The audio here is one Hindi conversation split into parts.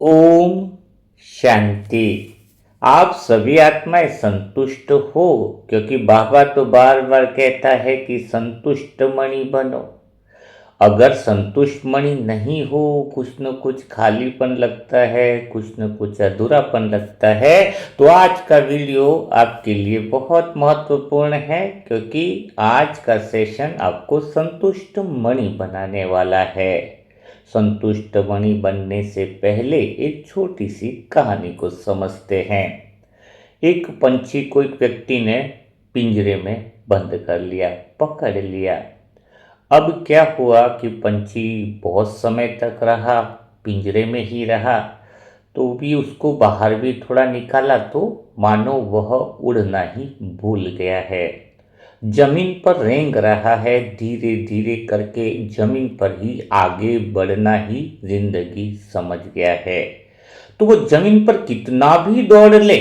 ओम शांति। आप सभी आत्माएं संतुष्ट हो, क्योंकि बाबा तो बार बार कहता है कि संतुष्ट मणि बनो। अगर संतुष्ट मणि नहीं हो, कुछ न कुछ खालीपन लगता है, कुछ न कुछ अधूरापन लगता है, तो आज का वीडियो आपके लिए बहुत महत्वपूर्ण है, क्योंकि आज का सेशन आपको संतुष्ट मणि बनाने वाला है। संतुष्ट मणि बनने से पहले एक छोटी सी कहानी को समझते हैं। एक पंछी को एक व्यक्ति ने पिंजरे में बंद कर लिया, पकड़ लिया। अब क्या हुआ कि पंछी बहुत समय तक रहा, पिंजरे में ही रहा, तो भी उसको बाहर भी थोड़ा निकाला तो मानो वह उड़ना ही भूल गया है। जमीन पर रेंग रहा है, धीरे धीरे करके जमीन पर ही आगे बढ़ना ही जिंदगी समझ गया है। तो वो जमीन पर कितना भी दौड़ ले,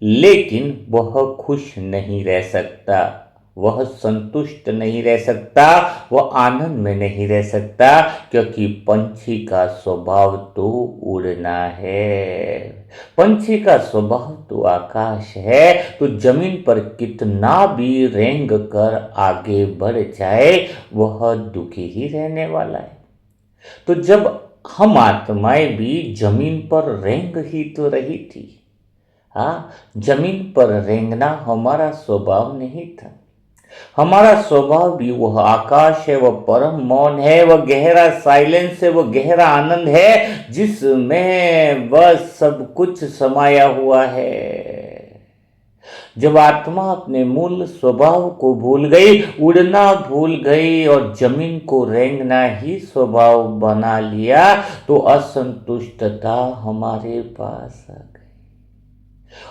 लेकिन वह खुश नहीं रह सकता, वह संतुष्ट नहीं रह सकता, वह आनंद में नहीं रह सकता, क्योंकि पंछी का स्वभाव तो उड़ना है। पंछी का स्वभाव तो आकाश है, तो जमीन पर कितना भी रेंग कर आगे बढ़ जाए, वह दुखी ही रहने वाला है। तो जब हम आत्माएं भी जमीन पर रेंग ही तो रही थी। हाँ, जमीन पर रेंगना हमारा स्वभाव नहीं था। हमारा स्वभाव भी वह आकाश है, वह परम मौन है, वह गहरा साइलेंस है, वह गहरा आनंद है, जिसमें वह सब कुछ समाया हुआ है। जब आत्मा अपने मूल स्वभाव को भूल गई, उड़ना भूल गई और जमीन को रेंगना ही स्वभाव बना लिया, तो असंतुष्टता हमारे पास आ गई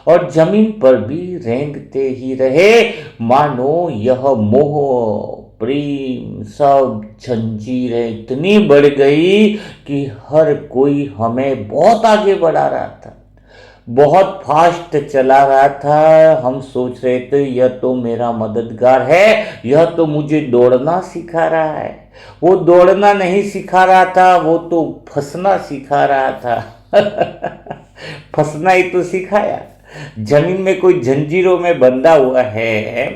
और जमीन पर भी रेंगते ही रहे, मानो यह मोह प्रेम सब जंजीरें इतनी बढ़ गई कि हर कोई हमें बहुत आगे बढ़ा रहा था, बहुत फास्ट चला रहा था। हम सोच रहे थे यह तो मेरा मददगार है, यह तो मुझे दौड़ना सिखा रहा है। वो दौड़ना नहीं सिखा रहा था, वो तो फंसना सिखा रहा था। फंसना ही तो सिखाया। जमीन में कोई जंजीरों में बंधा हुआ है,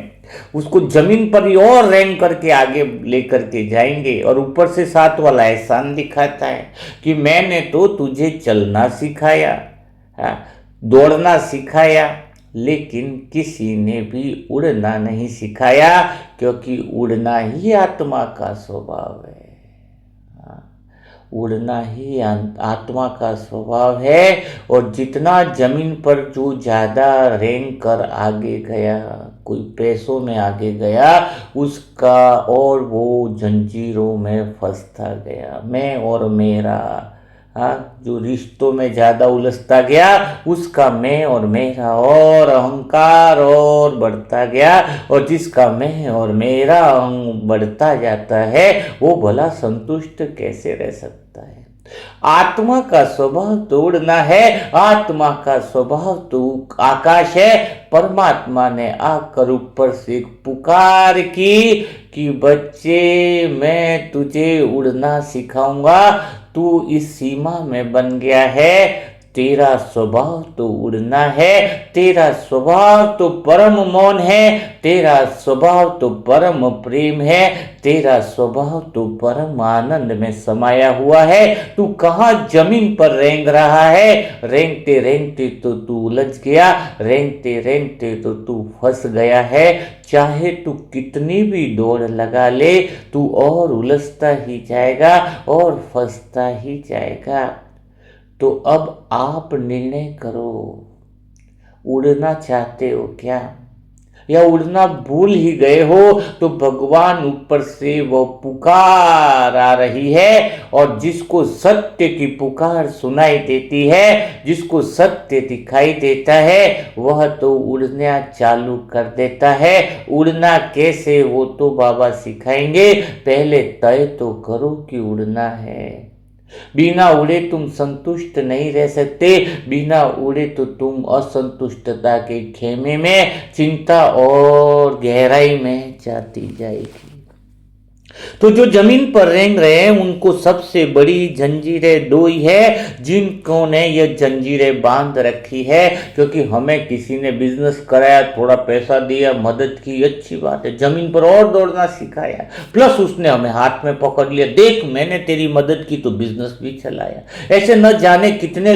उसको जमीन पर ही और रैंक करके आगे लेकर के जाएंगे, और ऊपर से साथ वाला एहसान दिखाता है कि मैंने तो तुझे चलना सिखाया, हाँ, दौड़ना सिखाया, लेकिन किसी ने भी उड़ना नहीं सिखाया, क्योंकि उड़ना ही आत्मा का स्वभाव है। उड़ना ही आत्मा का स्वभाव है। और जितना जमीन पर जो ज़्यादा रेंग कर आगे गया, कोई पैसों में आगे गया, उसका और वो जंजीरों में फंसता गया, मैं और मेरा। हाँ, जो रिश्तों में ज़्यादा उलझता गया, उसका मैं और मेरा और अहंकार और बढ़ता गया, और जिसका मैं और मेरा बढ़ता जाता है, वो भला संतुष्ट कैसे रह सकता है। आत्मा का स्वभाव तो उड़ना है, आत्मा का स्वभाव तो आकाश है। परमात्मा ने आकर ऊपर से पुकार की कि बच्चे, मैं तुझे उड़ना सिखाऊंगा, तू इस सीमा में बन गया है। तेरा स्वभाव तो उड़ना है, तेरा स्वभाव तो परम मौन है, तेरा स्वभाव तो परम प्रेम है, तेरा स्वभाव तो परम आनंद में समाया हुआ है। तू कहाँ जमीन पर रेंग रहा है? रेंगते रेंगते तो तू उलझ गया, रेंगते रेंगते तो तू फंस गया है। चाहे तू कितनी भी दौड़ लगा ले, तू और उलझता ही जाएगा और फंसता ही जाएगा। तो अब आप निर्णय करो, उड़ना चाहते हो क्या, या उड़ना भूल ही गए हो? तो भगवान ऊपर से वो पुकार आ रही है, और जिसको सत्य की पुकार सुनाई देती है, जिसको सत्य दिखाई देता है, वह तो उड़ना चालू कर देता है। उड़ना कैसे, वो तो बाबा सिखाएंगे। पहले तय तो करो कि उड़ना है। बिना उड़े तुम संतुष्ट नहीं रह सकते, बिना उड़े तो तुम असंतुष्टता के खेमे में चिंता और गहराई में जाती जाएगी। तो जो जमीन पर रेंग रहे हैं उनको सबसे बड़ी जंजीरें दो ही है जिनको ने ये जंजीरें बांध रखी है, क्योंकि हमें किसी ने बिजनेस कराया, थोड़ा पैसा दिया, मदद की, अच्छी बात है, जमीन पर और दौड़ना सिखाया, प्लस उसने हमें हाथ में पकड़ लिया, देख मैंने तेरी मदद की तो बिजनेस भी चलाया। ऐसे न जाने कितने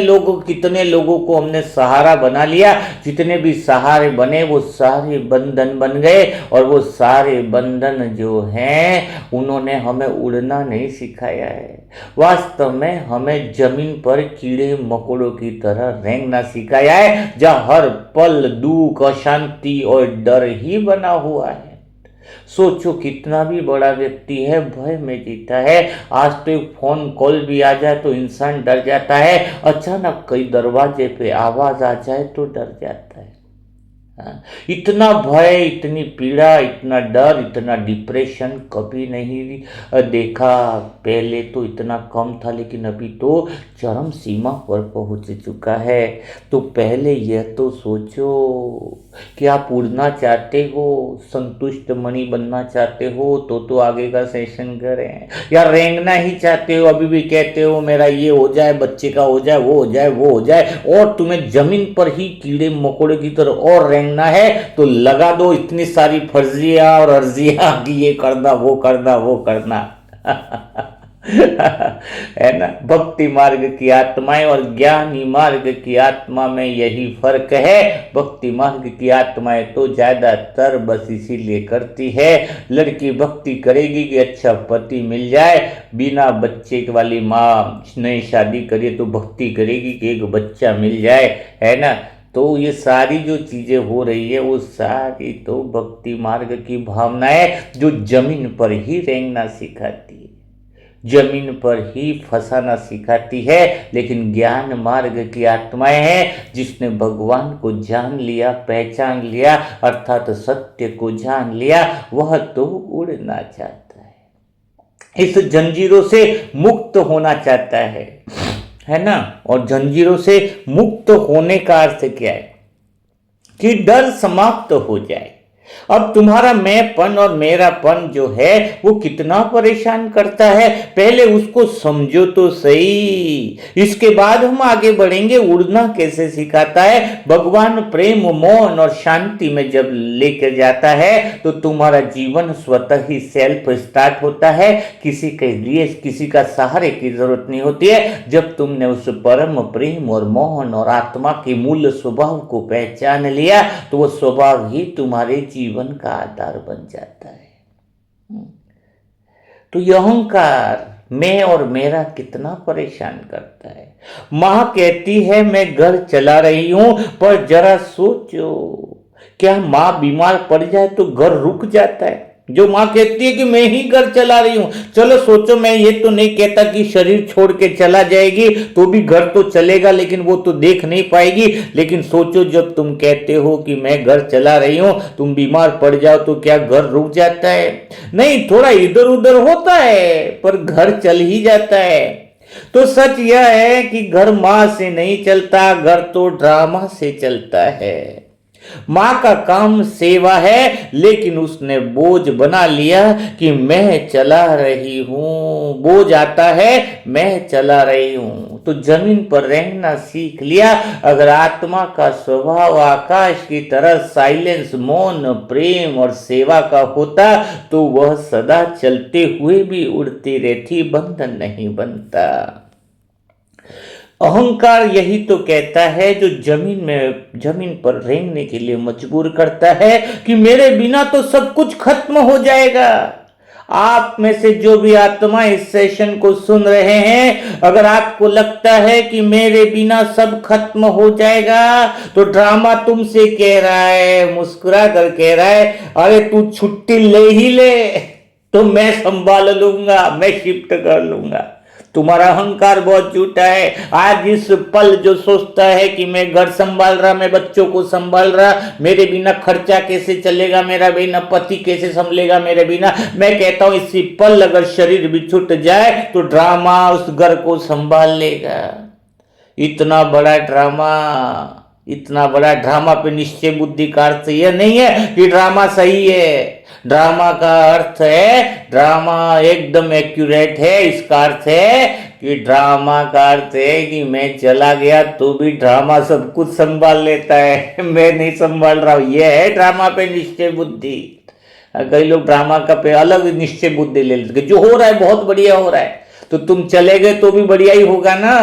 लोगों को हमने सहारा बना लिया, जितने भी सहारे बने वो सारे बंधन बन गए, और वो सारे बंधन जो हैं उन्होंने हमें उड़ना नहीं सिखाया है। वास्तव में हमें जमीन पर कीड़े मकोड़ों की तरह रेंगना सिखाया है, जहां हर पल दुख, अशांति और डर ही बना हुआ है। सोचो कितना भी बड़ा व्यक्ति है भय में जीता है। आज तो एक फोन कॉल भी आ जाए तो इंसान डर जाता है, अचानक कई दरवाजे पे आवाज आ जाए तो डर जाता है। इतना भय, इतनी पीड़ा, इतना डर, इतना डिप्रेशन कभी नहीं देखा। पहले तो इतना कम था, लेकिन अभी तो चरम सीमा पर पहुंच चुका है। तो पहले यह तो सोचो कि आप उड़ना चाहते हो, संतुष्ट मणि बनना चाहते हो तो आगे का सेशन करें, या रेंगना ही चाहते हो, अभी भी कहते हो मेरा ये हो जाए, बच्चे का हो जाए, वो हो जाए, वो हो जाए, और तुम्हें जमीन पर ही कीड़े मकोड़े की तरह और रेंगना है, तो लगा दो इतनी सारी फर्जियां और अर्जियां कि ये करना, वो करना, वो करना। है ना। भक्ति मार्ग की आत्माएं और ज्ञानी मार्ग की आत्मा में यही फर्क है। भक्ति मार्ग की आत्माएं तो ज्यादातर बस इसीलिए करती है, लड़की भक्ति करेगी कि अच्छा पति मिल जाए, बिना बच्चे वाली माँ नई शादी करे तो भक्ति करेगी कि एक बच्चा मिल जाए, है ना। तो ये सारी जो चीजें हो रही है वो सारी तो भक्ति मार्ग की भावनाएं जो जमीन पर ही रेंगना सिखाती है, जमीन पर ही फंसाना सिखाती है। लेकिन ज्ञान मार्ग की आत्माएं हैं जिसने भगवान को जान लिया, पहचान लिया, अर्थात सत्य को जान लिया, वह तो उड़ना चाहता है, इस जंजीरों से मुक्त होना चाहता है ना। और जंजीरों से मुक्त होने का अर्थ क्या है कि डर समाप्त हो जाए। अब तुम्हारा मैंपन और मेरापन जो है वो कितना परेशान करता है, पहले उसको समझो तो सही, इसके बाद हम आगे बढ़ेंगे। उड़ना कैसे सिखाता है, भगवान प्रेम, मौन और शांति में जब लेकर जाता है तो तुम्हारा जीवन स्वतः ही सेल्फ स्टार्ट होता है, किसी के लिए किसी का सहारे की जरूरत नहीं होती है। जब तुमने उस परम प्रेम और मोहन और आत्मा के मूल स्वभाव को पहचान लिया तो वो स्वभाव ही तुम्हारे जीवन का आधार बन जाता है। तो यह अहंकार मैं और मेरा कितना परेशान करता है। मां कहती है मैं घर चला रही हूं, पर जरा सोचो क्या मां बीमार पड़ जाए तो घर रुक जाता है। जो मां कहती है कि मैं ही घर चला रही हूं, चलो सोचो, मैं ये तो नहीं कहता कि शरीर छोड़ के चला जाएगी तो भी घर तो चलेगा, लेकिन वो तो देख नहीं पाएगी। लेकिन सोचो जब तुम कहते हो कि मैं घर चला रही हूं, तुम बीमार पड़ जाओ तो क्या घर रुक जाता है? नहीं, थोड़ा इधर उधर होता है पर घर चल ही जाता है। तो सच यह है कि घर मां से नहीं चलता, घर तो ड्रामा से चलता है। मां का काम सेवा है, लेकिन उसने बोझ बना लिया कि मैं चला रही हूं, बोझ आता है मैं चला रही हूं। तो जमीन पर रहना सीख लिया। अगर आत्मा का स्वभाव आकाश की तरह साइलेंस, मौन, प्रेम और सेवा का होता तो वह सदा चलते हुए भी उड़ती रहती, बंधन नहीं बनता। अहंकार यही तो कहता है, जो जमीन पर रेंगने के लिए मजबूर करता है कि मेरे बिना तो सब कुछ खत्म हो जाएगा। आप में से जो भी आत्मा इस सेशन को सुन रहे हैं, अगर आपको लगता है कि मेरे बिना सब खत्म हो जाएगा, तो ड्रामा तुमसे कह रहा है, मुस्कुरा कर कह रहा है, अरे तू छुट्टी ले ही ले, तो मैं संभाल लूंगा, मैं शिफ्ट कर लूंगा। तुम्हारा अहंकार बहुत झूठा है। आज इस पल जो सोचता है कि मैं घर संभाल रहा, मैं बच्चों को संभाल रहा, मेरे बिना खर्चा कैसे चलेगा, मेरा बिना पति कैसे संभलेगा मेरे बिना, मैं कहता हूं इसी पल अगर शरीर भी छूट जाए तो ड्रामा उस घर को संभाल लेगा। इतना बड़ा ड्रामा इतना बड़ा ड्रामा पे निश्चय बुद्धि का अर्थ यह नहीं है कि ड्रामा सही है। ड्रामा का अर्थ है, ड्रामा एकदम एक्यूरेट है, इसका अर्थ है कि ड्रामा का अर्थ है कि मैं चला गया तो भी ड्रामा सब कुछ संभाल लेता है, मैं नहीं संभाल रहा हूं। यह है ड्रामा पे निश्चय बुद्धि। कई लोग ड्रामा का पे अलग निश्चय बुद्धि ले लेते, जो हो रहा है बहुत बढ़िया हो रहा है, तो तुम चले गए तो भी बढ़िया ही होगा ना।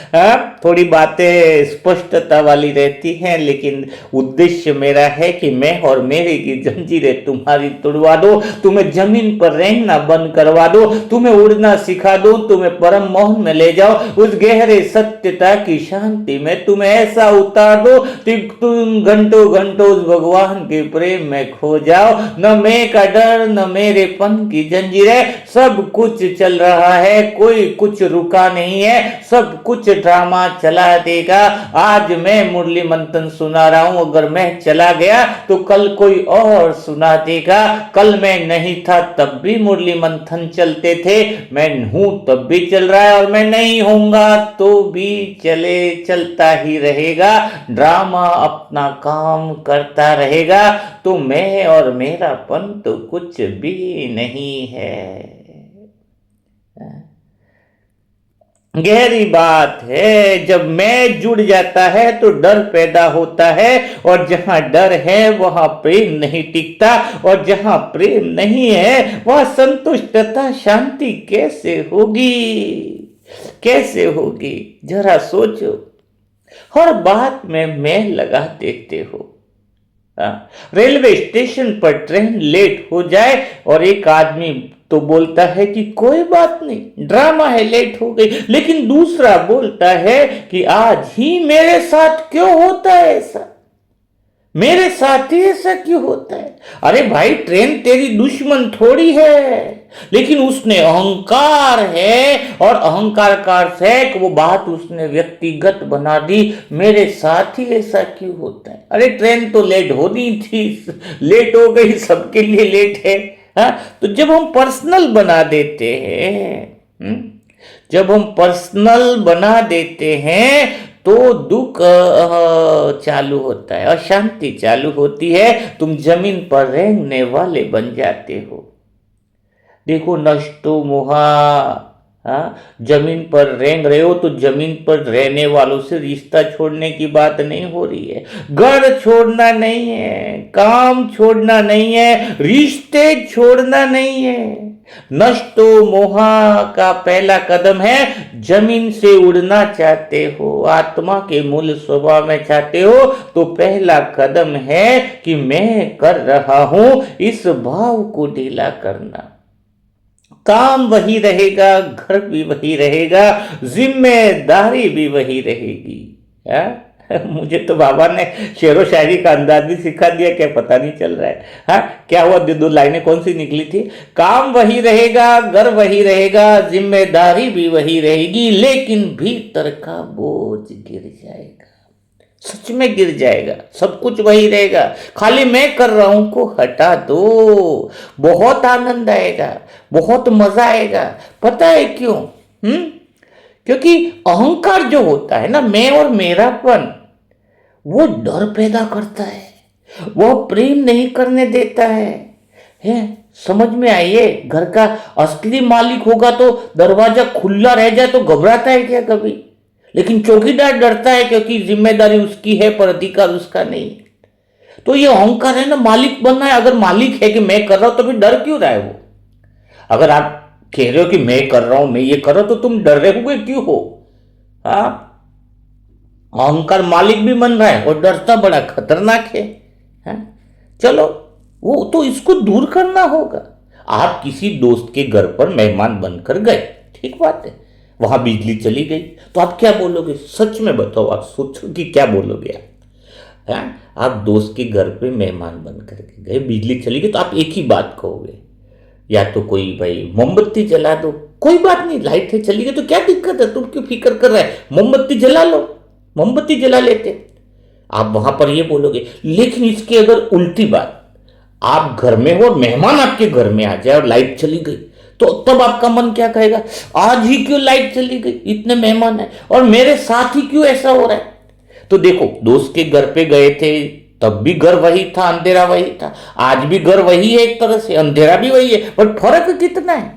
हाँ, थोड़ी बातें स्पष्टता वाली रहती हैं, लेकिन उद्देश्य मेरा है कि मैं और मेरे की जंजीरें तुम्हारी तोड़वा दो, तुम्हें जमीन पर रेंगना बंद करवा दो, तुम्हें उड़ना सिखा दो, तुम्हें परम मोहन में ले जाओ, उस गहरे सत्यता की शांति में तुम्हें ऐसा उतार दो कि तुम घंटों घंटों उस भगवान के प्रेम में खो जाओ। न मैं का डर, न मेरे पन की जंजीरें, सब कुछ चल रहा है, कोई कुछ रुका नहीं है, सब कुछ ड्रामा चला देगा। आज मैं मुरली मंथन सुना रहा हूं, अगर मैं चला गया तो कल कोई और सुना देगा। कल मैं नहीं था तब भी मुरली मंथन चलते थे, मैं हूं तब भी चल रहा है, और मैं नहीं होऊंगा तो भी चलता ही रहेगा। ड्रामा अपना काम करता रहेगा, तो मैं और मेरापन तो कुछ भी नहीं है। गहरी बात है, जब मैं जुड़ जाता है तो डर पैदा होता है, और जहां डर है वहां प्रेम नहीं टिकता, और जहां प्रेम नहीं है वहां संतुष्टता शांति कैसे होगी, कैसे होगी? जरा सोचो, हर बात में मैं लगा देते हो। रेलवे स्टेशन पर ट्रेन लेट हो जाए और एक आदमी तो बोलता है कि कोई बात नहीं, ड्रामा है, लेट हो गई, लेकिन दूसरा बोलता है कि आज ही मेरे साथ क्यों होता है ऐसा, मेरे साथ ही ऐसा क्यों होता है? अरे भाई, ट्रेन तेरी दुश्मन थोड़ी है, लेकिन उसने अहंकार है, और अहंकार का अर्थ है कि वो बात उसने व्यक्तिगत बना दी, मेरे साथ ही ऐसा क्यों होता है? अरे ट्रेन तो लेट होनी थी, लेट हो गई, सबके लिए लेट है। हाँ, तो जब हम पर्सनल बना देते हैं, जब हम पर्सनल बना देते हैं तो दुख चालू होता है, अशांति चालू होती है, तुम जमीन पर रेंगने वाले बन जाते हो। देखो, नष्टो मोहा, जमीन पर रेंग रहे हो तो जमीन पर रहने वालों से रिश्ता छोड़ने की बात नहीं हो रही है, घर छोड़ना नहीं है, काम छोड़ना नहीं है, रिश्ते छोड़ना नहीं है। नष्टो मोहा का पहला कदम है, जमीन से उड़ना चाहते हो, आत्मा के मूल स्वभाव में चाहते हो, तो पहला कदम है कि मैं कर रहा हूं, इस भाव को ढीला करना। काम वही रहेगा, घर भी वही रहेगा, जिम्मेदारी भी वही रहेगी। मुझे तो बाबा ने शेरो शायरी का अंदाज भी सिखा दिया, क्या पता नहीं चल रहा है। हाँ, क्या हुआ? दो लाइनें कौन सी निकली थी? काम वही रहेगा, घर वही रहेगा, जिम्मेदारी भी वही रहेगी, लेकिन भीतर का बोझ गिर जाएगा, सच में गिर जाएगा। सब कुछ वही रहेगा, खाली मैं कर रहा हूं को हटा दो, बहुत आनंद आएगा, बहुत मजा आएगा। पता है क्यों? क्योंकि अहंकार जो होता है ना, मैं और मेरापन, वो डर पैदा करता है, वो प्रेम नहीं करने देता है। समझ में आइए, घर का असली मालिक होगा तो दरवाजा खुला रह जाए तो घबराता है क्या कभी? लेकिन चौकीदार डरता है, क्योंकि जिम्मेदारी उसकी है पर अधिकार उसका नहीं। तो ये अहंकार है ना, मालिक बनना है। अगर मालिक है कि मैं कर रहा हूं तो फिर डर क्यों रहा है वो? अगर आप कह रहे हो कि मैं कर रहा हूं, मैं ये कर रहा हूं, तो तुम डर रहे हुए क्यों हो? अहंकार मालिक भी बन रहा है और डरता बड़ा खतरनाक है। चलो, वो तो इसको दूर करना होगा। आप किसी दोस्त के घर पर मेहमान बनकर गए, ठीक बात है, वहां बिजली चली गई, तो आप क्या बोलोगे? सच में बताओ, आप सोचो कि क्या बोलोगे आप? आप दोस्त के घर पे मेहमान बनकर गए, बिजली चली गई, तो आप एक ही बात कहोगे, या तो कोई भाई मोमबत्ती जला दो, कोई बात नहीं, लाइट है चली गई तो क्या दिक्कत है, तुम क्यों फिक्र कर रहे है, मोमबत्ती जला लो, मोमबत्ती जला लेते, आप वहां पर ये बोलोगे। लेकिन इसकी अगर उल्टी बात, आप घर में हो और मेहमान आपके घर में आ जाए और लाइट चली गई, तो तब आपका मन क्या कहेगा? आज ही क्यों लाइट चली गई, इतने मेहमान है और मेरे साथ ही क्यों ऐसा हो रहा है? तो देखो, दोस्त के घर पे गए थे, तब भी घर वही था, अंधेरा वही था। आज भी घर वही है, एक तरह से अंधेरा भी वही है, पर फर्क कितना है?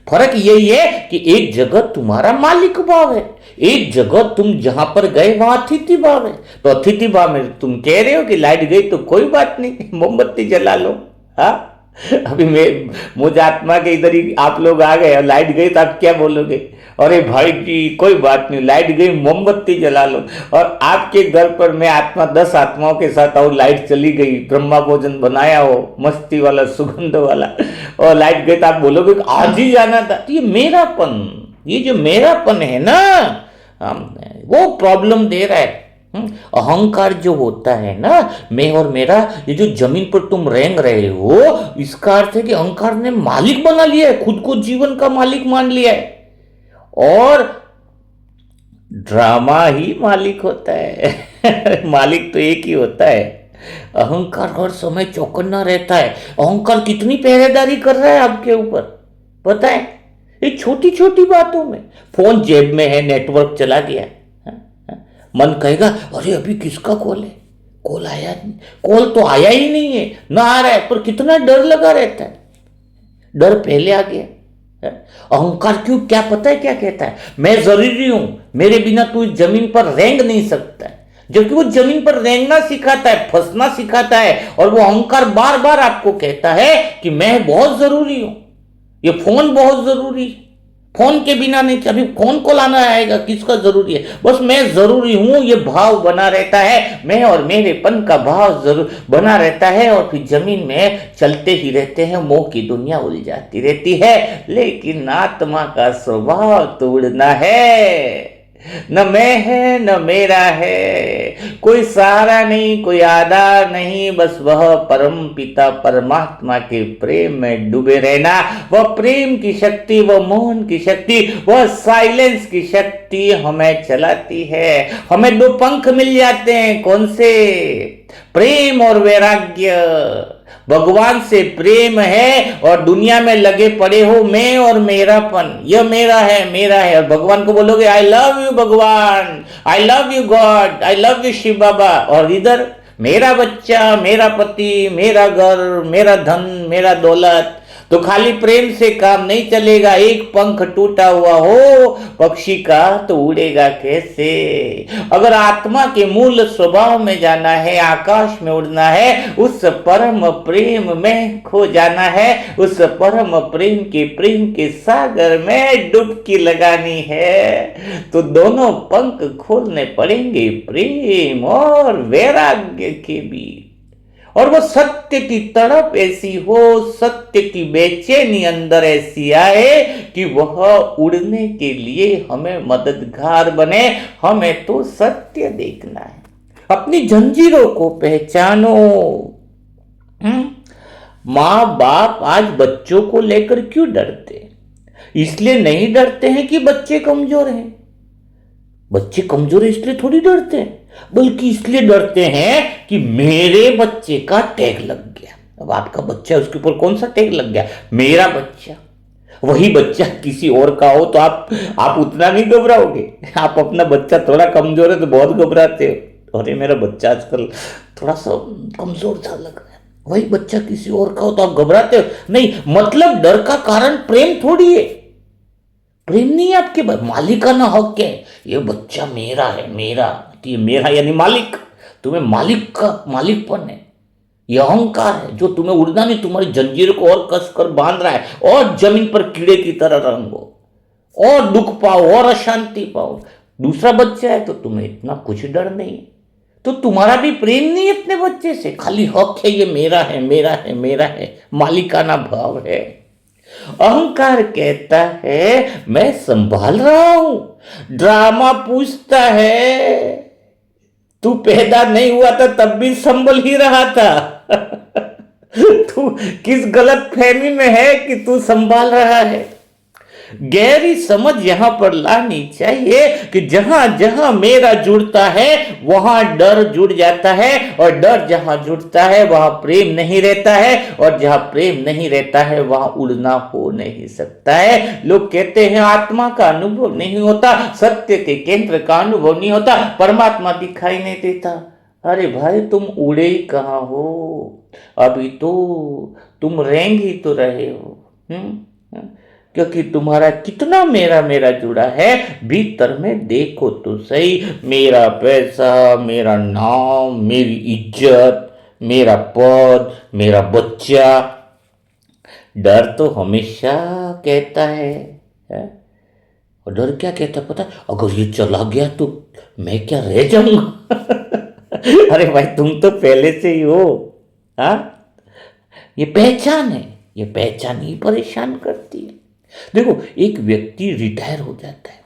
फर्क यही है कि एक जगह तुम्हारा मालिक भाव है, एक जगह तुम जहां पर गए वहां अतिथि भाव है। तो अतिथि भाव में तुम कह रहे हो कि लाइट गई तो कोई बात नहीं, मोमबत्ती जला लो। हाँ, अभी मैं मुझ आत्मा के इधर ही आप लोग आ गए और लाइट गई तो आप क्या बोलोगे? अरे भाई जी कोई बात नहीं, लाइट गई मोमबत्ती जला लो। और आपके घर पर मैं आत्मा 10 आत्माओं के साथ और लाइट चली गई, ब्रह्मा भोजन बनाया हो मस्ती वाला सुगंध वाला, और लाइट गई तो आप बोलोगे कि आज ही जाना था। तो ये मेरापन, ये जो मेरापन है ना, वो प्रॉब्लम दे रहा है। अहंकार जो होता है ना, मैं और मेरा, ये जो जमीन पर तुम रेंग रहे हो, इसका अर्थ है कि अहंकार ने मालिक बना लिया है, खुद को जीवन का मालिक मान लिया है। और ड्रामा ही मालिक होता है मालिक तो एक ही होता है। अहंकार हर समय चौकन्ना रहता है। अहंकार कितनी पहरेदारी कर रहा है आपके ऊपर, पता है? ये छोटी छोटी बातों में, फोन जेब में है, नेटवर्क चला गया, मन कहेगा अरे अभी किसका कॉल है, कॉल आया नहीं, कॉल तो आया ही नहीं है, ना आ रहा है, पर कितना डर लगा रहता है, डर पहले आ गया। अहंकार क्यों, क्या पता है क्या कहता है? मैं जरूरी हूं, मेरे बिना तू इस जमीन पर रेंग नहीं सकता है। जबकि वो जमीन पर रेंगना सिखाता है, फंसना सिखाता है। और वो अहंकार बार बार आपको कहता है कि मैं बहुत जरूरी हूं, ये फोन बहुत जरूरी है, फोन के बिना नहीं, अभी फोन को लाना आएगा, किसका जरूरी है, बस मैं जरूरी हूं, ये भाव बना रहता है। मैं और मेरेपन का भाव जरूर बना रहता है, और फिर जमीन में चलते ही रहते हैं, मोह की दुनिया उलझाती रहती है। लेकिन आत्मा का स्वभाव तो उड़ना है, न मैं है न मेरा है, कोई सहारा नहीं, कोई आधार नहीं, बस वह परम पिता परमात्मा के प्रेम में डूबे रहना। वह प्रेम की शक्ति, वह मौन की शक्ति, वह साइलेंस की शक्ति हमें चलाती है। हमें 2 पंख मिल जाते हैं, कौन से? प्रेम और वैराग्य। भगवान से प्रेम है और दुनिया में लगे पड़े हो मैं और मेरापन, यह मेरा है मेरा है। और भगवान को बोलोगे आई love you Bhagwan, I love you God, I love you Shiv Baba, और इधर मेरा बच्चा, मेरा पति, मेरा घर, मेरा धन, मेरा दौलत। तो खाली प्रेम से काम नहीं चलेगा। एक पंख टूटा हुआ हो पक्षी का तो उड़ेगा कैसे? अगर आत्मा के मूल स्वभाव में जाना है, आकाश में उड़ना है, उस परम प्रेम में खो जाना है, उस परम प्रेम के सागर में डुबकी लगानी है, तो दोनों पंख खोलने पड़ेंगे, प्रेम और वैराग्य के बीच। और वो सत्य की तड़प ऐसी हो, सत्य की बेचैनी अंदर ऐसी आए कि वह उड़ने के लिए हमें मददगार बने। हमें तो सत्य देखना है, अपनी जंजीरों को पहचानो। माँ बाप आज बच्चों को लेकर क्यों डरते? इसलिए नहीं डरते हैं कि बच्चे कमजोर हैं। बच्चे कमजोर है इसलिए थोड़ी डरते हैं, बल्कि इसलिए डरते हैं कि मेरे बच्चे का टैग लग गया। अब आपका बच्चा है, उसके ऊपर कौन सा टैग लग गया? मेरा बच्चा। वही बच्चा किसी और का हो तो आप उतना नहीं घबराओगे। आप अपना बच्चा थोड़ा कमजोर है तो बहुत घबराते हो, अरे मेरा बच्चा आजकल थोड़ा सा कमजोर सा लग रहा है। वही बच्चा किसी और का हो तो आप घबराते हो नहीं। मतलब डर का कारण प्रेम थोड़ी है, प्रेम नहीं है आपके मालिकाना हक है। ये बच्चा मेरा है, मेरा, तो ये मेरा यानी मालिक, तुम्हें मालिक का मालिकपन है। यह अहंकार है जो तुम्हें उड़ना नहीं, तुम्हारी जंजीर को और कस कर बांध रहा है, और जमीन पर कीड़े की तरह रंगो, और दुख पाओ और अशांति पाओ। दूसरा बच्चा है तो तुम्हें इतना कुछ डर नहीं, तो तुम्हारा भी प्रेम नहीं है अपने बच्चे से, खाली हक है, ये मेरा है मेरा है मेरा है, मालिकाना भाव है। अहंकार कहता है मैं संभाल रहा हूं। ड्रामा पूछता है तू पैदा नहीं हुआ था तब भी संभल ही रहा था तू किस गलत फहमी में है कि तू संभाल रहा है? गहरी समझ यहां पर लानी चाहिए कि जहां जहां मेरा जुड़ता है वहां डर जुड़ जाता है, और डर जहां जुड़ता है वहां प्रेम नहीं रहता है, और जहां प्रेम नहीं रहता है वहां उड़ना हो नहीं सकता है। लोग कहते हैं आत्मा का अनुभव नहीं होता, सत्य के केंद्र का अनुभव नहीं होता, परमात्मा दिखाई नहीं देता। अरे भाई तुम उड़े ही कहां हो, अभी तो तुम रेंग ही तो रहे हो। क्योंकि तुम्हारा कितना मेरा मेरा जुड़ा है, भीतर में देखो तो सही। मेरा पैसा, मेरा नाम, मेरी इज्जत, मेरा पद, मेरा बच्चा। डर तो हमेशा कहता है? और डर क्या कहता है पता है? अगर ये चला गया तो मैं क्या रह जाऊंगा? अरे भाई तुम तो पहले से ही हो। हाँ, ये पहचान है, ये पहचान ही परेशान करती है। देखो एक व्यक्ति रिटायर हो जाता है,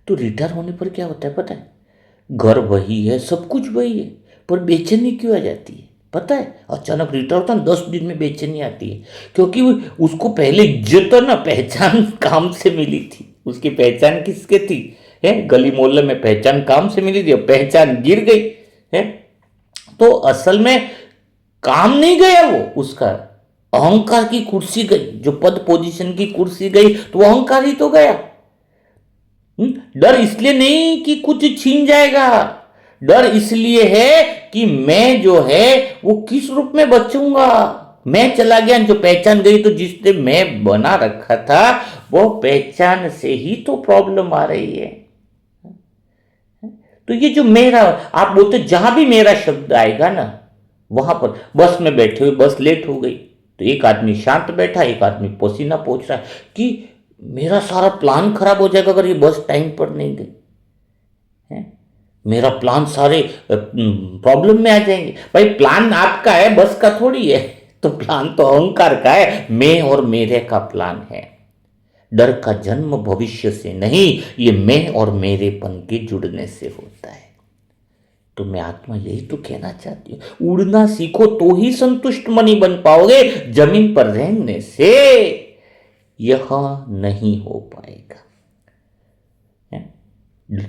तो रिटायर होने पर क्या होता है पता है? घर वही है, सब कुछ वही है, पर बेचैनी क्यों आ जाती है पता है? अचानक रिटायर होता है, 10 दिन में बेचैनी आती है, क्योंकि उसको पहले इज्जत ना पहचान काम से मिली थी। उसकी पहचान किसके थी? है गली मोहल्ले में पहचान काम से मिली थी, पहचान गिर गई है। तो असल में काम नहीं गया वो, उसका अहंकार की कुर्सी गई, जो पद पोजीशन की कुर्सी गई, तो वो अहंकार ही तो गया। डर इसलिए नहीं कि कुछ छीन जाएगा, डर इसलिए है कि मैं जो है वो किस रूप में बचूंगा। मैं चला गया, जो पहचान गई, तो जिसने मैं बना रखा था वो पहचान से ही तो प्रॉब्लम आ रही है। तो ये जो मेरा, आप बोलते जहां भी मेरा शब्द आएगा ना, वहां पर बस में बैठे हुए, बस लेट हो गई तो एक आदमी शांत बैठा, एक आदमी पसीना पोंछ रहा है कि मेरा सारा प्लान खराब हो जाएगा अगर ये बस टाइम पर नहीं गई है। मेरा प्लान सारे प्रॉब्लम में आ जाएंगे। भाई प्लान आपका है, बस का थोड़ी है। तो प्लान तो अहंकार का है, मैं और मेरे का प्लान है। डर का जन्म भविष्य से नहीं, ये मैं और मेरेपन के जुड़ने से होता है। तो मैं आत्मा यही तो कहना चाहती हूं, उड़ना सीखो तो ही संतुष्ट मनी बन पाओगे। जमीन पर रहने से यह नहीं हो पाएगा।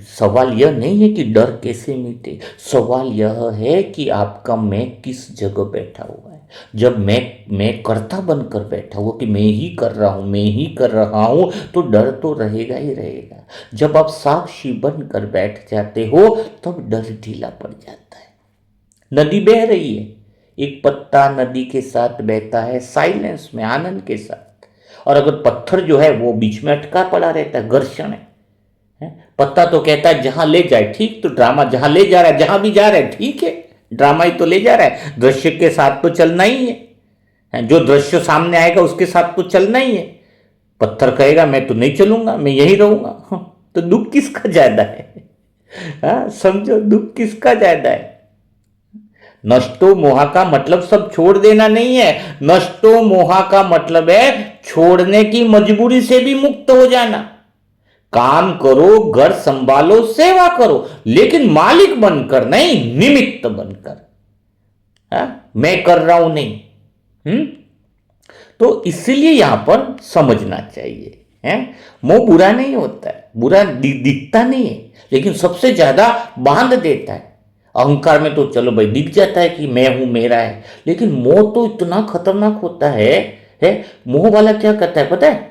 सवाल यह नहीं है कि डर कैसे मिटे, सवाल यह है कि आपका मैं किस जगह बैठा हुआ है। जब मैं कर्ता बनकर बैठा हुआ कि मैं ही कर रहा हूं, मैं ही कर रहा हूं, तो डर तो रहेगा ही रहेगा। जब आप साक्षी बनकर बैठ जाते हो तब डर ढीला पड़ जाता है। नदी बह रही है, एक पत्ता नदी के साथ बहता है साइलेंस में, आनंद के साथ, और अगर पत्थर जो है वो बीच में अटका पड़ा रहता है, घर्षण है। पत्ता तो कहता है जहां ले जाए, ठीक, तो ड्रामा जहां ले जा रहा है, जहां भी जा रहा है ठीक है, ड्रामा ही तो ले जा रहा है, दृश्य के साथ तो चलना ही है, जो दृश्य सामने आएगा उसके साथ तो चलना ही है। पत्थर कहेगा मैं तो नहीं चलूंगा, मैं यही रहूंगा, तो दुख किसका ज्यादा है? समझो, दुख किसका ज्यादा है? नष्टो मोहा का मतलब सब छोड़ देना नहीं है, नष्टो मोहा का मतलब है छोड़ने की मजबूरी से भी मुक्त हो जाना। काम करो, घर संभालो, सेवा करो, लेकिन मालिक बनकर नहीं, निमित्त बनकर। मैं कर रहा हूं नहीं। तो इसलिए यहां पर समझना चाहिए है, मोह बुरा नहीं होता है, बुरा दिखता नहीं है, लेकिन सबसे ज्यादा बांध देता है। अहंकार में तो चलो भाई दिख जाता है कि मैं हूं, मेरा है, लेकिन मोह तो इतना खतरनाक होता है। मोह वाला क्या करता है पता है?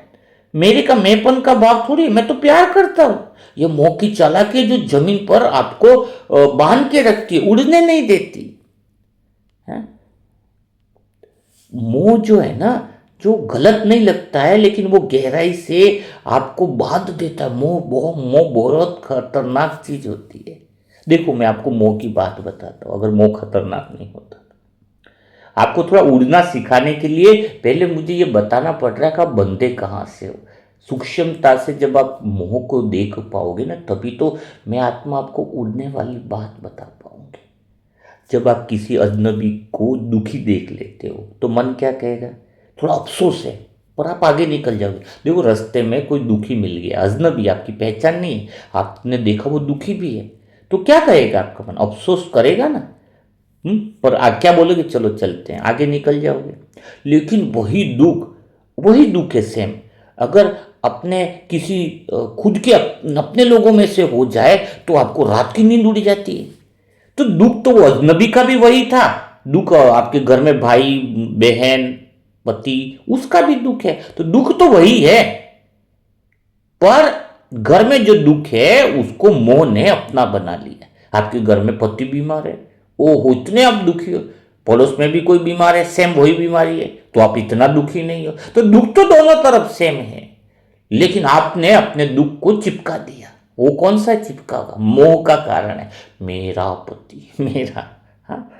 मेरे का मैंपन का भाव थोड़ी, मैं तो प्यार करता हूं। ये मोह की चालाकी जो जमीन पर आपको बांध के रखती है, उड़ने नहीं देती है। मोह जो है ना, जो गलत नहीं लगता है, लेकिन वो गहराई से आपको बांध देता है। मोह बहुत खतरनाक चीज होती है। देखो मैं आपको मोह की बात बताता हूं, अगर मोह खतरनाक नहीं होता। आपको थोड़ा उड़ना सिखाने के लिए पहले मुझे ये बताना पड़ रहा है कि आप बंधे कहाँ से हो। सूक्ष्मता से जब आप मोह को देख पाओगे ना, तभी तो मैं आत्मा आपको उड़ने वाली बात बता पाऊंगी। जब आप किसी अजनबी को दुखी देख लेते हो तो मन क्या कहेगा? थोड़ा अफसोस है, पर आप आगे निकल जाओगे। देखो रास्ते में कोई दुखी मिल गया, अजनबी, आपकी पहचान नहीं है, आपने देखा वो दुखी भी है, तो क्या कहेगा आपका मन? अफसोस करेगा ना। पर क्या बोलोगे? चलो चलते हैं, आगे निकल जाओगे। लेकिन वही दुख है सेम, अगर अपने किसी खुद के अपने लोगों में से हो जाए तो आपको रात की नींद उड़ जाती है। तो दुख तो वो अजनबी का भी वही था, दुख आपके घर में भाई बहन पति उसका भी दुख है, तो दुख तो वही है। पर घर में जो दुख है उसको मोह ने अपना बना लिया। आपके घर में पति बीमार है, ओहो इतने आप दुखी हो, पड़ोस में भी कोई बीमार है सेम वही बीमारी है तो आप इतना दुखी नहीं हो। तो दुख तो दोनों तरफ सेम है, लेकिन आपने अपने दुख को चिपका दिया। वो कौन सा चिपका हुआ? मोह का कारण है, मेरा पति मेरा। हाँ,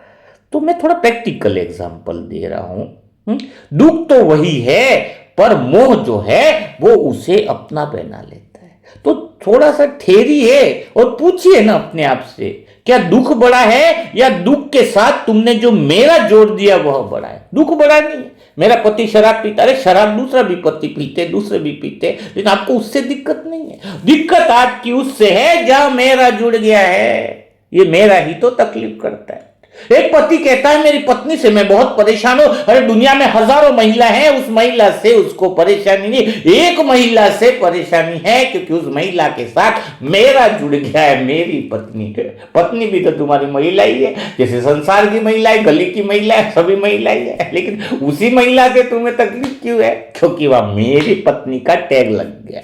तो मैं थोड़ा प्रैक्टिकल एग्जांपल दे रहा हूं। दुख तो वही है पर मोह जो है वो उसे अपना बना लेता है। तो थोड़ा सा ठहरिए और पूछिए ना अपने आप से, क्या दुख बड़ा है या दुख के साथ तुमने जो मेरा जोड़ दिया वह बड़ा है? दुख बड़ा नहीं है, मेरा पति शराब पीता, अरे शराब दूसरा भी पति पीते दूसरे भी पीते, लेकिन आपको उससे दिक्कत नहीं है। दिक्कत आपकी उससे है जहां मेरा जुड़ गया है, ये मेरा ही तो तकलीफ करता है। एक पति कहता है मेरी पत्नी से मैं बहुत परेशान हूं, अरे दुनिया में हजारों महिला हैं, उस महिला से उसको परेशानी नहीं, एक महिला से परेशानी है क्योंकि उस महिला के साथ मेरा जुड़ गया है, मेरी पत्नी। पत्नी भी तो तुम्हारी महिला ही है, जैसे संसार की महिला है, गली की महिला है, सभी महिला ही है, लेकिन उसी महिला से तुम्हें तकलीफ क्यों है? क्योंकि वह मेरी पत्नी का टैग लग गया।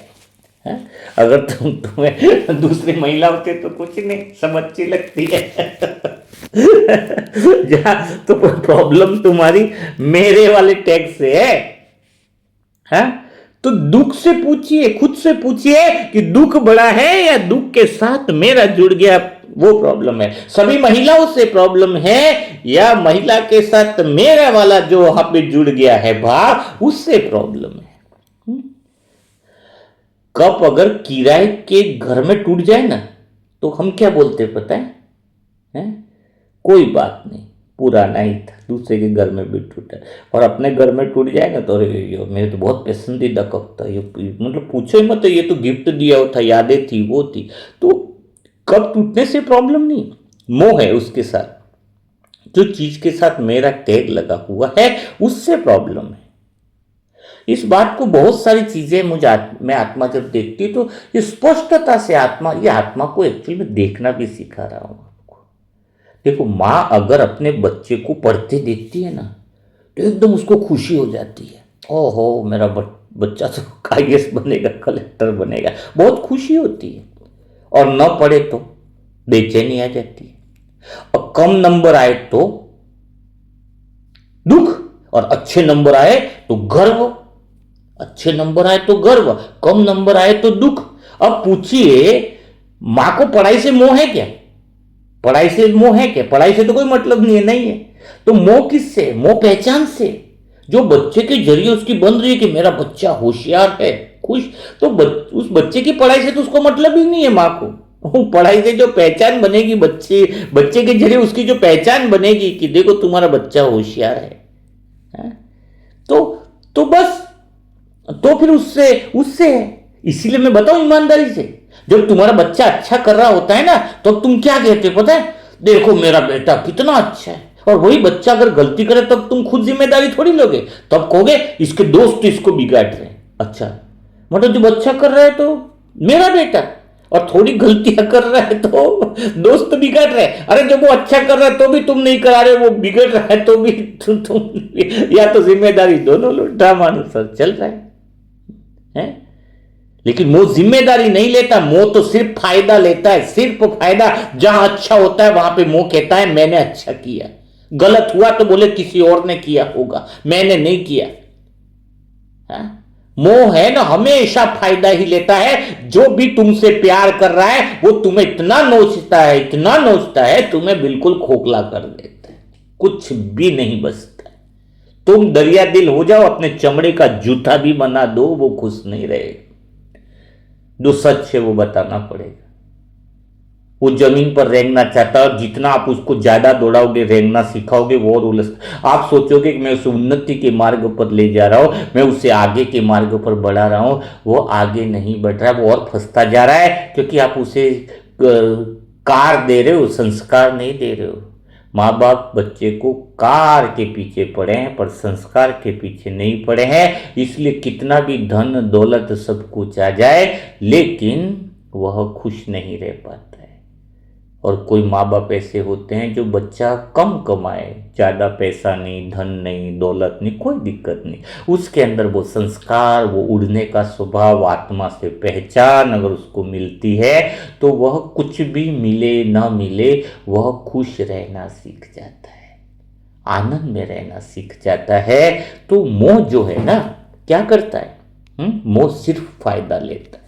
अगर तुम्हें दूसरी महिला होती तो कुछ नहीं, समझ अच्छी लगती है। जहां तो प्रॉब्लम तुम्हारी मेरे वाले टैग से है। तो दुख से पूछिए, खुद से पूछिए कि दुख बड़ा है या दुख के साथ मेरा जुड़ गया वो प्रॉब्लम है। सभी महिलाओं से प्रॉब्लम है या महिला के साथ मेरा वाला जो वहां पे जुड़ गया है भाव उससे प्रॉब्लम है। कप अगर किराए के घर में टूट जाए ना तो हम क्या बोलते पता है? कोई बात नहीं, पुराना ही था, दूसरे के घर में भी टूटा। और अपने घर में टूट जाए ना तो अरे मेरे तो बहुत पसंदीदा कप था, ये मतलब पूछो ही मत, ये तो गिफ्ट दिया हुआ था, यादें थी वो थी। तो कप टूटने से प्रॉब्लम नहीं, मोह है उसके साथ, जो चीज के साथ मेरा टैग लगा हुआ है उससे प्रॉब्लम है। इस बात को बहुत सारी चीजें मैं आत्मा जब देखती हूँ तो ये स्पष्टता से ये आत्मा को एक्चुअली में देखना भी सिखा रहा हूं आपको। देखो, माँ अगर अपने बच्चे को पढ़ते देखती है ना तो एकदम उसको खुशी हो जाती है, ओहो मेरा बच्चा तो आईएएस बनेगा, कलेक्टर बनेगा, बहुत खुशी होती है। और न पढ़े तो बेचैनी आ जाती है, और कम नंबर आए तो दुख, और अच्छे नंबर आए तो गर्व। अच्छे नंबर आए तो गर्व, कम नंबर आए तो दुख। अब पूछिए, मां को पढ़ाई से मोह है क्या? पढ़ाई से मोह है क्या? पढ़ाई से तो कोई मतलब नहीं है। तो मोह किससे? मोह पहचान से, जो बच्चे के जरिए उसकी बन रही है कि मेरा बच्चा होशियार है, खुश। तो उस बच्चे की पढ़ाई से तो उसको मतलब ही नहीं है मां को। पढ़ाई से जो पहचान बनेगी, बच्चे के जरिए उसकी जो पहचान बनेगी कि देखो तुम्हारा बच्चा होशियार है, तो बस, तो फिर उससे है। इसीलिए मैं बताऊं ईमानदारी से, जब तुम्हारा बच्चा अच्छा कर रहा होता है ना तो तुम क्या कहते हो पता है? देखो मेरा बेटा कितना अच्छा है। और वही बच्चा अगर गलती करे तब तुम खुद जिम्मेदारी थोड़ी लोगे, तब कहोगे इसके दोस्त इसको बिगाड़ रहे हैं। अच्छा, मतलब जब अच्छा कर रहा है तो मेरा बेटा, और थोड़ी गलतियां कर रहा है तो दोस्त बिगड़ रहे हैं। अरे जब वो अच्छा कर रहा है तो भी तुम नहीं करा रहे, वो बिगड़ रहा है तो भी तुम या तो जिम्मेदारी दोनों लो, ड्रामानुसार चल रहा है। लेकिन मोह जिम्मेदारी नहीं लेता, मोह तो सिर्फ फायदा लेता है, सिर्फ फायदा। जहां अच्छा होता है वहां पे मोह कहता है मैंने अच्छा किया, गलत हुआ तो बोले किसी और ने किया होगा, मैंने नहीं किया। मोह है ना हमेशा फायदा ही लेता है। जो भी तुमसे प्यार कर रहा है वो तुम्हें इतना नोचता है, तुम्हें बिल्कुल खोखला कर देता है, कुछ भी नहीं बचता है। तुम दरिया दिल हो जाओ, अपने चमड़े का जूता भी बना दो, वो खुश नहीं रहेगा। जो सच है वो बताना पड़ेगा। वो जमीन पर रेंगना चाहता है, और जितना आप उसको ज्यादा दौड़ाओगे, रेंगना सिखाओगे, वो और उलझ, आप सोचोगे कि मैं उसे उन्नति के मार्ग पर ले जा रहा हूं, मैं उसे आगे के मार्ग पर बढ़ा रहा हूं, वो आगे नहीं बढ़ रहा है, वो और फंसता जा रहा है, क्योंकि आप उसे कार दे रहे हो, संस्कार नहीं दे रहे हो। माँ बाप बच्चे को कार के पीछे पड़े हैं पर संस्कार के पीछे नहीं पड़े हैं, इसलिए कितना भी धन दौलत सब कुछ आ जाए लेकिन वह खुश नहीं रह पाता है। और कोई माँ बाप ऐसे होते हैं जो बच्चा कम कमाए, ज़्यादा पैसा नहीं, धन नहीं, दौलत नहीं, कोई दिक्कत नहीं, उसके अंदर वो संस्कार, वो उड़ने का स्वभाव, आत्मा से पहचान अगर उसको मिलती है तो वह कुछ भी मिले ना मिले वह खुश रहना सीख जाता है, आनंद में रहना सीख जाता है। तो मोह जो है ना क्या करता है, मोह सिर्फ फायदा लेता है।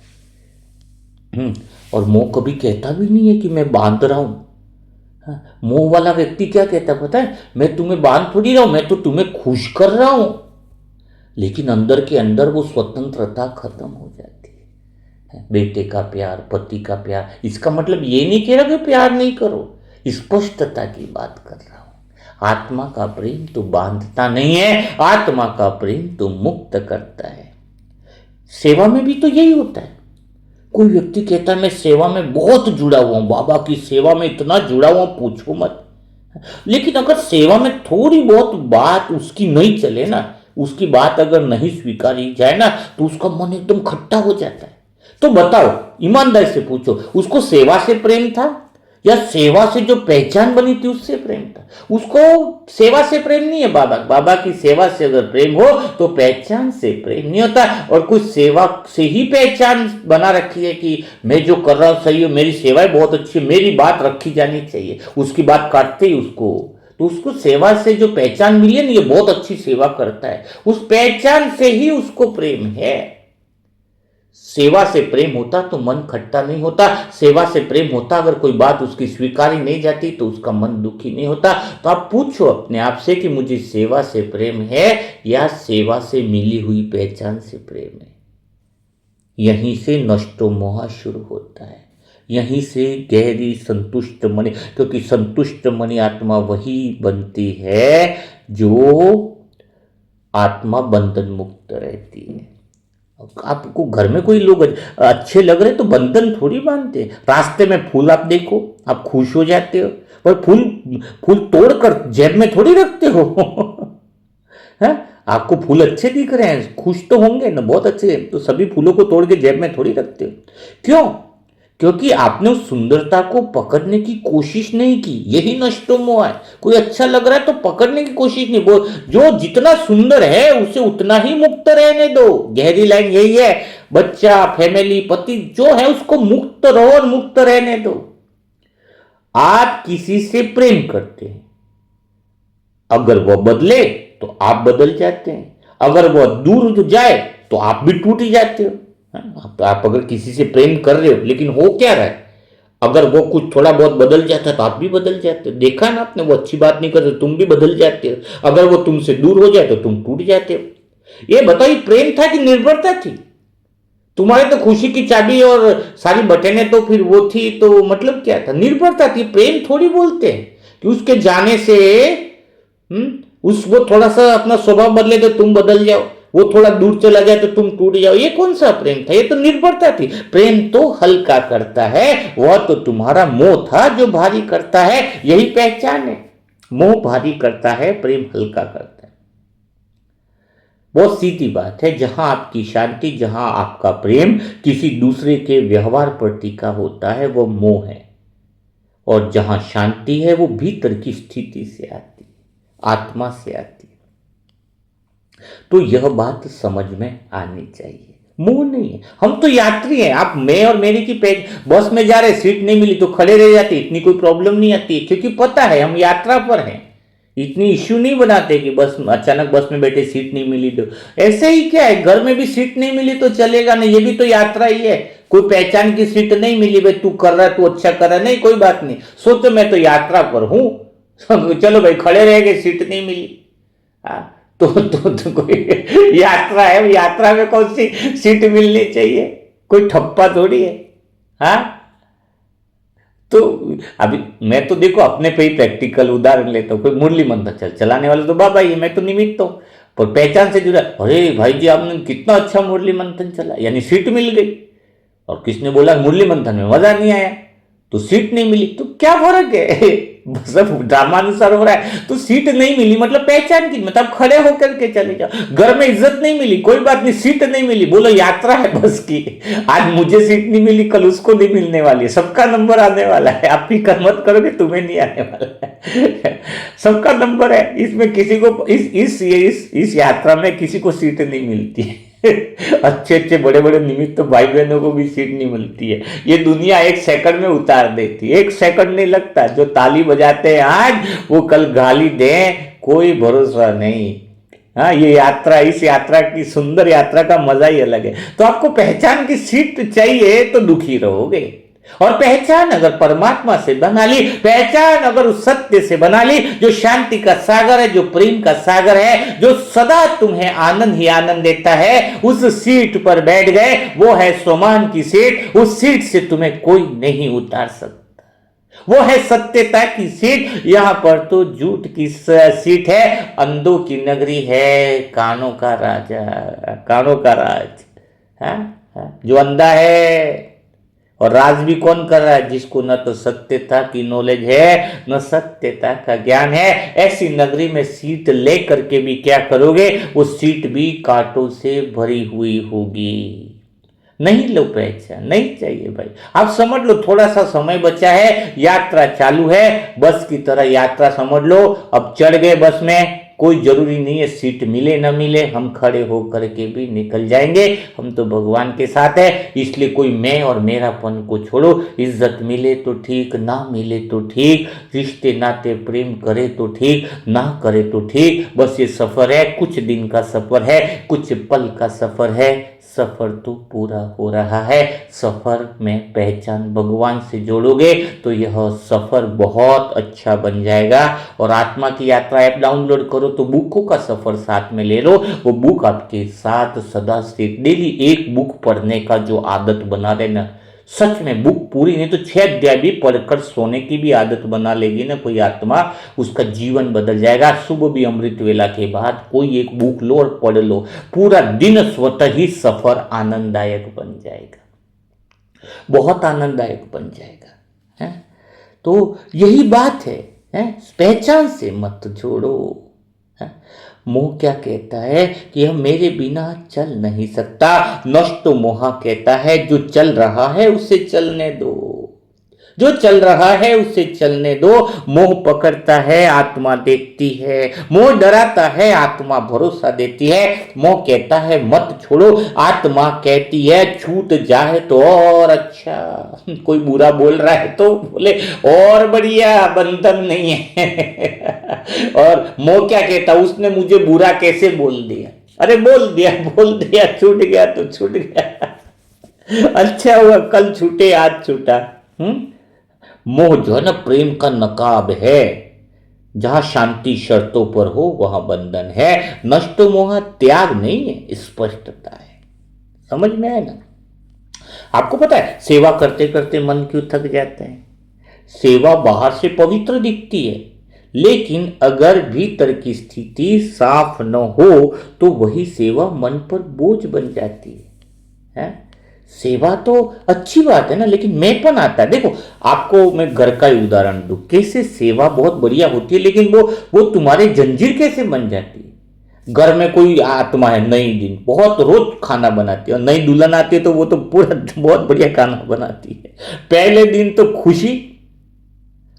और मोह कभी कहता भी नहीं है कि मैं बांध रहा हूं। मोह वाला व्यक्ति क्या कहता है पता है, मैं तुम्हें बांध थोड़ी रहा हूं, मैं तो तुम्हें खुश कर रहा हूं। लेकिन अंदर के अंदर वो स्वतंत्रता खत्म हो जाती है। बेटे का प्यार, पति का प्यार, इसका मतलब ये नहीं कह रहा कि प्यार नहीं करो, स्पष्टता की बात कर रहा हूं। आत्मा का प्रेम तो बांधता नहीं है, आत्मा का प्रेम तो मुक्त करता है। सेवा में भी तो यही होता है। कोई व्यक्ति कहता है मैं सेवा में बहुत जुड़ा हुआ हूं, बाबा की सेवा में इतना जुड़ा हुआ हूं पूछो मत। लेकिन अगर सेवा में थोड़ी बहुत बात उसकी नहीं चले ना, उसकी बात अगर नहीं स्वीकारी जाए ना तो उसका मन एकदम खट्टा हो जाता है। तो बताओ, ईमानदारी से पूछो, उसको सेवा से प्रेम था या सेवा से जो पहचान बनी थी उससे प्रेम था? उसको सेवा से प्रेम नहीं है। बाबा की सेवा से अगर प्रेम हो तो पहचान से प्रेम नहीं होता। और कुछ सेवा से ही पहचान बना रखी है कि मैं जो कर रहा हूं सही है, मेरी सेवाएं बहुत अच्छी है, मेरी बात रखी जानी चाहिए, उसकी बात काटते ही उसको, तो उसको सेवा से जो पहचान मिली है ना, ये बहुत अच्छी सेवा करता है, उस पहचान से ही उसको प्रेम है। सेवा से प्रेम होता तो मन खट्टा नहीं होता। सेवा से प्रेम होता अगर कोई बात उसकी स्वीकारी नहीं जाती तो उसका मन दुखी नहीं होता। तो आप पूछो अपने आप से कि मुझे सेवा से प्रेम है या सेवा से मिली हुई पहचान से प्रेम है। यहीं से नष्टो मोह शुरू होता है, यहीं से गहरी संतुष्ट मणि, क्योंकि संतुष्ट मणि आत्मा वही बनती है जो आत्मा बंधन मुक्त रहती है। आपको घर में कोई लोग अच्छे लग रहे तो बंधन थोड़ी बांधते। रास्ते में फूल आप देखो, आप खुश हो जाते हो, पर फूल तोड़कर जेब में थोड़ी रखते हो। है? आपको फूल अच्छे दिख रहे हैं, खुश तो होंगे ना, बहुत अच्छे, तो सभी फूलों को तोड़ के जेब में थोड़ी रखते हो। क्यों? क्योंकि आपने उस सुंदरता को पकड़ने की कोशिश नहीं की। यही नष्टो मोह है। कोई अच्छा लग रहा है तो पकड़ने की कोशिश नहीं, वो जो जितना सुंदर है उसे उतना ही मुक्त रहने दो। गहरी लाइन यही है। बच्चा, फैमिली, पति जो है उसको मुक्त रहो और मुक्त रहने दो। आप किसी से प्रेम करते हैं, अगर वह बदले तो आप बदल जाते हैं, अगर वह दूर जाए तो आप भी टूट जाते हो। तो आप अगर किसी से प्रेम कर रहे हो लेकिन हो क्या रहा है, अगर वो कुछ थोड़ा बहुत बदल जाता है तो आप भी बदल जाते हो। देखा ना आपने, वो अच्छी बात नहीं करते तुम भी बदल जाते हो, अगर वो तुमसे दूर हो जाए तो तुम टूट जाते हो। ये बताओ, ये प्रेम था कि निर्भरता थी? तुम्हारे तो खुशी की चाबी और सारी बटने तो फिर वो थी, तो मतलब क्या था? निर्भरता थी। प्रेम थोड़ी बोलते हैं कि उसके जाने से वो थोड़ा सा अपना स्वभाव बदले तो तुम बदल जाओ, वो थोड़ा दूर चला जाए तो तुम टूट जाओ। ये कौन सा प्रेम था? ये तो निर्भरता थी। प्रेम तो हल्का करता है, वह तो तुम्हारा मोह था जो भारी करता है। यही पहचान है, मोह भारी करता है, प्रेम हल्का करता है। बहुत सीधी बात है। जहां आपकी शांति, जहां आपका प्रेम किसी दूसरे के व्यवहार पर टिका होता है वो मोह है, और जहां शांति है वो भीतर की स्थिति से आती है, आत्मा से आती है। तो यह बात समझ में आनी चाहिए। मोह नहीं है, हम तो यात्री हैं। आप, मैं और मेरी की बस में जा रहे, सीट नहीं मिली तो खड़े रह जाते, इतनी कोई प्रॉब्लम नहीं आती, क्योंकि पता है हम यात्रा पर हैं। इतनी इश्यू नहीं बनाते कि बस अचानक बस में बैठे सीट नहीं मिली तो। ऐसे ही क्या है, घर में भी सीट नहीं मिली तो चलेगा ना, ये भी तो यात्रा ही है। कोई पहचान की सीट नहीं मिली, भाई तू कर रहा है, तू अच्छा कर रहा है, नहीं कोई बात नहीं, सोचो मैं तो यात्रा पर हूं। चलो भाई खड़े रह गए, सीट नहीं मिली, तो कोई यात्रा है, यात्रा में कौन सी सीट मिलनी चाहिए? कोई ठप्पा थोड़ी है। हाँ, तो अभी मैं तो देखो अपने पे ही प्रैक्टिकल उदाहरण लेता हूँ। कोई मुरली मंथन चलाने वाले तो बाबा ही, मैं तो निमित्त हूँ, पर पहचान से जुड़ा, अरे भाई जी आपने कितना अच्छा मुरली मंथन चला, यानी सीट मिल गई। और किसने बोला मुरली मंथन में मजा नहीं आया तो सीट नहीं मिली, तो क्या फर्क है? सब ड्रामानुसार हो रहा है। तो सीट नहीं मिली मतलब पहचान की, मतलब खड़े होकर के चले जाओ। घर में इज्जत नहीं मिली, कोई बात नहीं, सीट नहीं मिली, बोलो यात्रा है बस की, आज मुझे सीट नहीं मिली, कल उसको नहीं मिलने वाली है, सबका नंबर आने वाला है। आप फिक्र मत करोगे, तुम्हें नहीं आने वाला है। सबका नंबर है, इसमें किसी को इस यात्रा में किसी को सीट नहीं मिलती है। अच्छे अच्छे बड़े बड़े निमित्त तो भाई बहनों को भी सीट नहीं मिलती है। ये दुनिया एक सेकंड में उतार देती है, एक सेकंड नहीं लगता। जो ताली बजाते हैं आज, वो कल गाली दें, कोई भरोसा नहीं। हाँ, ये यात्रा, इस यात्रा की, सुंदर यात्रा का मजा ही अलग है। तो आपको पहचान की सीट चाहिए तो दुखी रहोगे। और पहचान अगर परमात्मा से बना ली, पहचान अगर उस सत्य से बना ली जो शांति का सागर है, जो प्रेम का सागर है, जो सदा तुम्हें आनंद ही आनंद देता है, उस सीट पर बैठ गए, वो है स्वमान की सीट। उस सीट से तुम्हें कोई नहीं उतार सकता। वो है सत्यता की सीट। यहां पर तो झूठ की सीट है, अंधों की नगरी है, कानों का राजा, कानों का राज है। जो अंधा है, और राज भी कौन कर रहा है? जिसको न तो सत्यता की नॉलेज है, न सत्यता का ज्ञान है। ऐसी नगरी में सीट लेकर के भी क्या करोगे? वो सीट भी कांटों से भरी हुई होगी। नहीं लो पहचान, नहीं चाहिए भाई। आप समझ लो, थोड़ा सा समय बचा है, यात्रा चालू है, बस की तरह यात्रा समझ लो। अब चढ़ गए बस में, कोई जरूरी नहीं है सीट मिले न मिले, हम खड़े होकर के भी निकल जाएंगे। हम तो भगवान के साथ है, इसलिए कोई मैं और मेरापन को छोड़ो। इज्जत मिले तो ठीक, ना मिले तो ठीक, रिश्ते नाते प्रेम करे तो ठीक, ना करे तो ठीक। बस ये सफर है, कुछ दिन का सफर है, कुछ पल का सफर है, सफर तो पूरा हो रहा है। सफर में पहचान भगवान से जोड़ोगे तो यह सफर बहुत अच्छा बन जाएगा। और आत्मा की यात्रा ऐप डाउनलोड करो तो बुकों का सफर साथ में ले लो। वो बुक आपके साथ सदा से, डेली एक बुक पढ़ने का जो आदत बना देना, सच में बुक पूरी नहीं तो 6 अध्याय भी पढ़कर सोने की भी आदत बना लेगी ना कोई आत्मा, उसका जीवन बदल जाएगा। सुबह भी अमृत वेला के बाद कोई एक बुक लो और पढ़ लो, पूरा दिन स्वतः ही सफर आनंददायक बन जाएगा, बहुत आनंददायक बन जाएगा है। तो यही बात है, पहचान से मत जोड़ो। मोह क्या कहता है कि हम मेरे बिना चल नहीं सकता। नष्ट मोह कहता है जो चल रहा है उसे चलने दो, जो चल रहा है उसे चलने दो। मोह पकड़ता है, आत्मा देखती है। मोह डराता है, आत्मा भरोसा देती है। मोह कहता है मत छोड़ो, आत्मा कहती है छूट जाए तो और अच्छा। कोई बुरा बोल रहा है तो बोले और बढ़िया, बंधन नहीं है। और मोह क्या कहता, उसने मुझे बुरा कैसे बोल दिया? अरे बोल दिया, छूट गया तो छूट गया। अच्छा हुआ कल छूटे आज छूटा। मोह जो है ना, प्रेम का नकाब है। जहां शांति शर्तों पर हो वहां बंधन है। नष्ट मोह त्याग नहीं है, स्पष्टता है। समझ में आया ना? आपको पता है सेवा करते करते मन क्यों थक जाते हैं? सेवा बाहर से पवित्र दिखती है, लेकिन अगर भीतर की स्थिति साफ न हो तो वही सेवा मन पर बोझ बन जाती है? सेवा तो अच्छी बात है ना, लेकिन मैंपन आता है। देखो आपको मैं घर का ही उदाहरण दूं, कैसे सेवा बहुत बढ़िया होती है, लेकिन वो तुम्हारे जंजीर कैसे बन जाती है। घर में कोई आत्मा है, नई दिन बहुत रोज खाना बनाती है, और नई दुल्हन आती है तो वो तो पूरा बहुत बढ़िया खाना बनाती है। पहले दिन तो खुशी,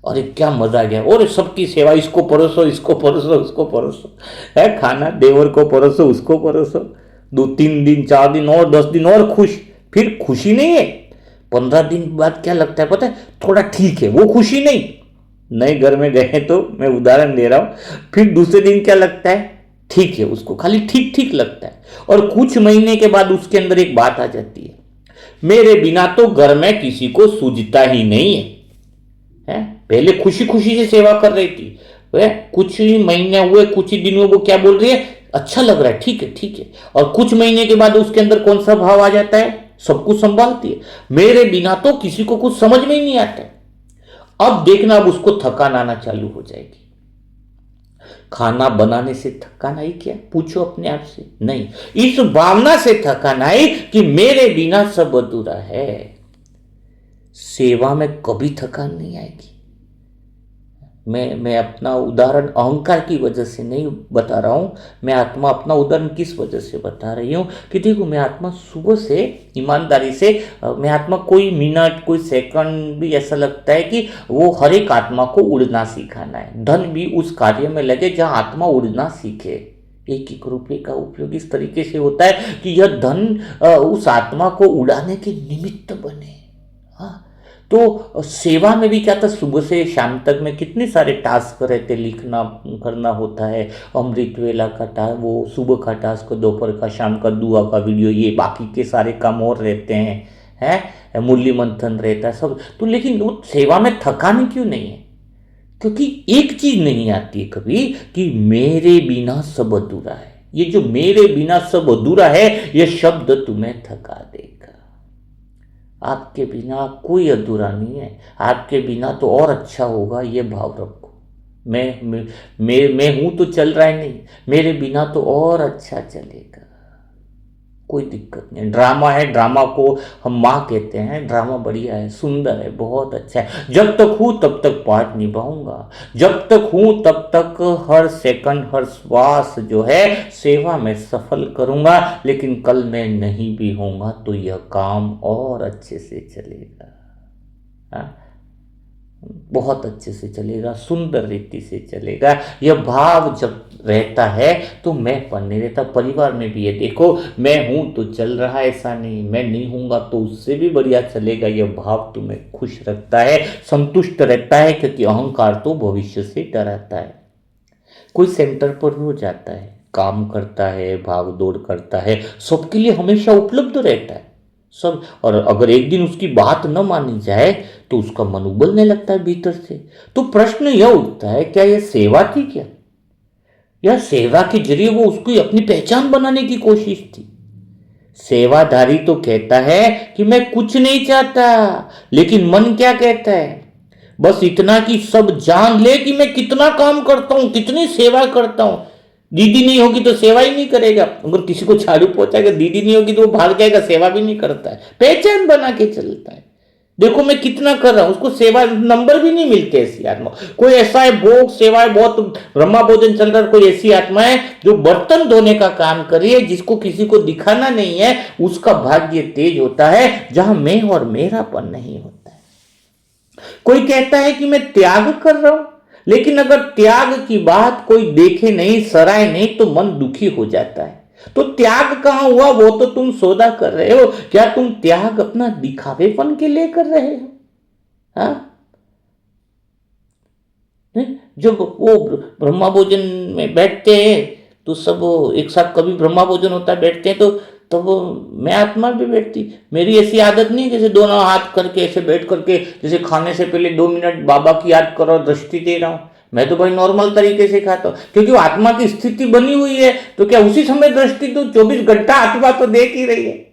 अरे क्या मजा गया, और सबकी सेवा, इसको परोसो, इसको परोसो, उसको परोसो, है खाना, देवर को परोसो, उसको परोसो। 2-3 दिन, 4 दिन और 10 दिन और खुश। फिर खुशी नहीं है, 15 दिन बाद क्या लगता है पता है? थोड़ा ठीक है, वो खुशी नहीं। नए घर में गए तो मैं उदाहरण दे रहा हूं। फिर दूसरे दिन क्या लगता है? ठीक है, उसको खाली ठीक ठीक लगता है। और कुछ महीने के बाद उसके अंदर एक बात आ जाती है, मेरे बिना तो घर में किसी को सूझता ही नहीं है। पहले खुशी खुशी से सेवा कर रही थी, वह कुछ ही महीने हुए, कुछ ही दिन हुए, वो क्या बोल रही है? अच्छा लग रहा है, ठीक है ठीक है। और कुछ महीने के बाद उसके अंदर कौन सा भाव आ जाता है? सब कुछ संभालती है, मेरे बिना तो किसी को कुछ समझ में ही नहीं आता है। अब देखना, अब उसको थकान आना चालू हो जाएगी। खाना बनाने से थकान आई क्या? पूछो अपने आप से। नहीं, इस भावना से थकान आई कि मेरे बिना सब अधूरा है। सेवा में कभी थकान नहीं आएगी। मैं अपना उदाहरण अहंकार की वजह से नहीं बता रहा हूँ। मैं आत्मा अपना उदाहरण किस वजह से बता रही हूँ कि देखो, मैं आत्मा सुबह से ईमानदारी से मैं आत्मा कोई मिनट कोई सेकंड भी ऐसा लगता है कि वो हर एक आत्मा को उड़ना सिखाना है। धन भी उस कार्य में लगे जहाँ आत्मा उड़ना सीखे। एक एक रुपये का उपयोग इस तरीके से होता है कि यह धन उस आत्मा को उड़ाने के निमित्त बने। हाँ, तो सेवा में भी क्या था, सुबह से शाम तक में कितने सारे टास्क रहते, लिखना करना होता है, अमृत वेला का टास्क, वो सुबह का टास्क, दोपहर का, शाम का दुआ का वीडियो, ये बाकी के सारे काम और रहते हैं मूल्य मंथन रहता है सब। तो लेकिन वो सेवा में थकान क्यों नहीं है? क्योंकि एक चीज नहीं आती है कभी कि मेरे बिना सब अधूरा है। ये जो मेरे बिना सब अधूरा है, ये शब्द तुम्हें थका देगा। आपके बिना कोई अधूरा नहीं है, आपके बिना तो और अच्छा होगा, ये भाव रखो। मैं हूं तो चल रहा है, नहीं, मेरे बिना तो और अच्छा चलेगा, कोई दिक्कत नहीं। ड्रामा है, ड्रामा को हम माँ कहते हैं, ड्रामा बढ़िया है, सुंदर है, बहुत अच्छा है। जब तक हूँ तब तक पार्ट निभाऊंगा, जब तक हूँ तब तक हर सेकंड हर श्वास जो है सेवा में सफल करूंगा। लेकिन कल मैं नहीं भी होऊंगा तो यह काम और अच्छे से चलेगा। हाँ, बहुत अच्छे से चलेगा, सुंदर रीति से चलेगा। यह भाव जब रहता है तो मैं पर नहीं रहता। परिवार में भी ये देखो, मैं हूं तो चल रहा है, ऐसा नहीं, मैं नहीं हूंगा तो उससे भी बढ़िया चलेगा। यह भाव तुम्हें खुश रखता है, संतुष्ट रहता है, क्योंकि अहंकार तो भविष्य से डराता है। कोई सेंटर पर रोज जाता है, काम करता है, भाग दौड़ करता है, सबके लिए हमेशा उपलब्ध रहता है सब, और अगर एक दिन उसकी बात न मानी जाए तो उसका मन उबलने लगता है भीतर से। तो प्रश्न यह उठता है, क्या यह सेवा थी? क्या यह सेवा के जरिए वो उसको अपनी पहचान बनाने की कोशिश थी? सेवाधारी तो कहता है कि मैं कुछ नहीं चाहता, लेकिन मन क्या कहता है? बस इतना कि सब जान ले कि मैं कितना काम करता हूं, कितनी सेवा करता हूं। दीदी नहीं होगी तो सेवा ही नहीं करेगा। अगर किसी को झाड़ू पहुंचाएगा, दीदी नहीं होगी तो वो भाग जाएगा, सेवा भी नहीं करता है। पहचान बना के चलता है, देखो मैं कितना कर रहा हूं। उसको सेवा नंबर भी नहीं मिलते ऐसी आत्मा। कोई ऐसा है भोग सेवा है, बहुत ब्रह्मा भोजन चल रहा है, कोई ऐसी आत्मा है जो बर्तन धोने का काम कर रही है, जिसको किसी को दिखाना नहीं है, उसका भाग्य तेज होता है जहां मैं और मेरापन नहीं होता है। कोई कहता है कि मैं त्याग कर रहा हूं, लेकिन अगर त्याग की बात कोई देखे नहीं, सराय नहीं, तो मन दुखी हो जाता है। तो त्याग कहां हुआ? वो तो तुम सौदा कर रहे हो। क्या तुम त्याग अपना दिखावेपन के लिए कर रहे हो? हाँ, जब वो ब्रह्मा भोजन में बैठते हैं तो सब एक साथ, कभी ब्रह्मा भोजन होता है, बैठते हैं तो वो मैं आत्मा भी बैठती। मेरी ऐसी आदत नहीं है जैसे दोनों हाथ करके ऐसे बैठ करके, जैसे खाने से पहले 2 मिनट बाबा की याद करो, दृष्टि दे रहा हूं। मैं तो भाई नॉर्मल तरीके से खाता हूं, क्योंकि वो आत्मा की स्थिति बनी हुई है। तो क्या उसी समय दृष्टि तो 24 घंटा आत्मा तो देख ही रही है।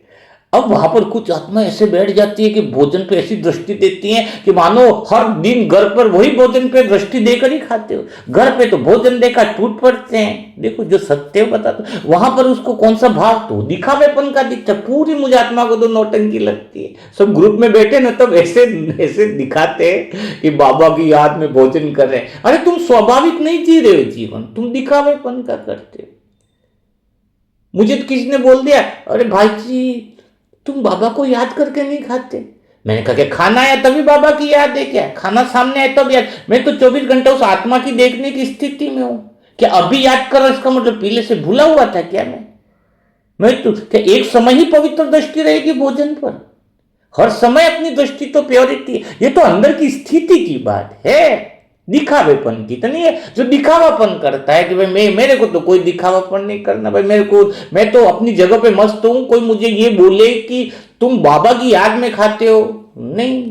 अब वहां पर कुछ आत्मा ऐसे बैठ जाती है कि भोजन पे ऐसी दृष्टि देती है कि मानो हर दिन घर पर वही भोजन पे दृष्टि देकर ही खाते हो। घर पे तो भोजन देखा टूट पड़ते हैं। देखो जो सत्य बता, तो वहां पर उसको कौन सा भाव तो दिखावेपन का दिखता। पूरी मुझे आत्मा को तो नौटंकी लगती है। सब ग्रुप में बैठे ना, तब ऐसे ऐसे दिखाते हैं कि बाबा की याद में भोजन कर रहे हैं। अरे तुम स्वाभाविक नहीं जी रहे हो जीवन, तुम दिखावेपन का करते हो। मुझे तो किसी ने बोल दिया, अरे भाई जी तुम बाबा को याद करके नहीं खाते। मैंने कहा कि खाना आया तभी बाबा की याद है क्या? खाना सामने आया तब याद? मैं तो 24 घंटे उस आत्मा की देखने की स्थिति में हूं। क्या अभी याद कर रहा, इसका मतलब पीले से भूला हुआ था क्या? मैं तो क्या एक समय ही पवित्र दृष्टि रहेगी भोजन पर? हर समय अपनी दृष्टि तो प्योरिटी है। ये तो अंदर की स्थिति की बात है, दिखावेपन की तो नहीं है। जो दिखावापन करता है कि भाई मेरे को तो कोई दिखावापन नहीं करना भाई, मैं तो अपनी जगह पे मस्त हूं। कोई मुझे ये बोले कि तुम बाबा की याद में खाते हो, नहीं,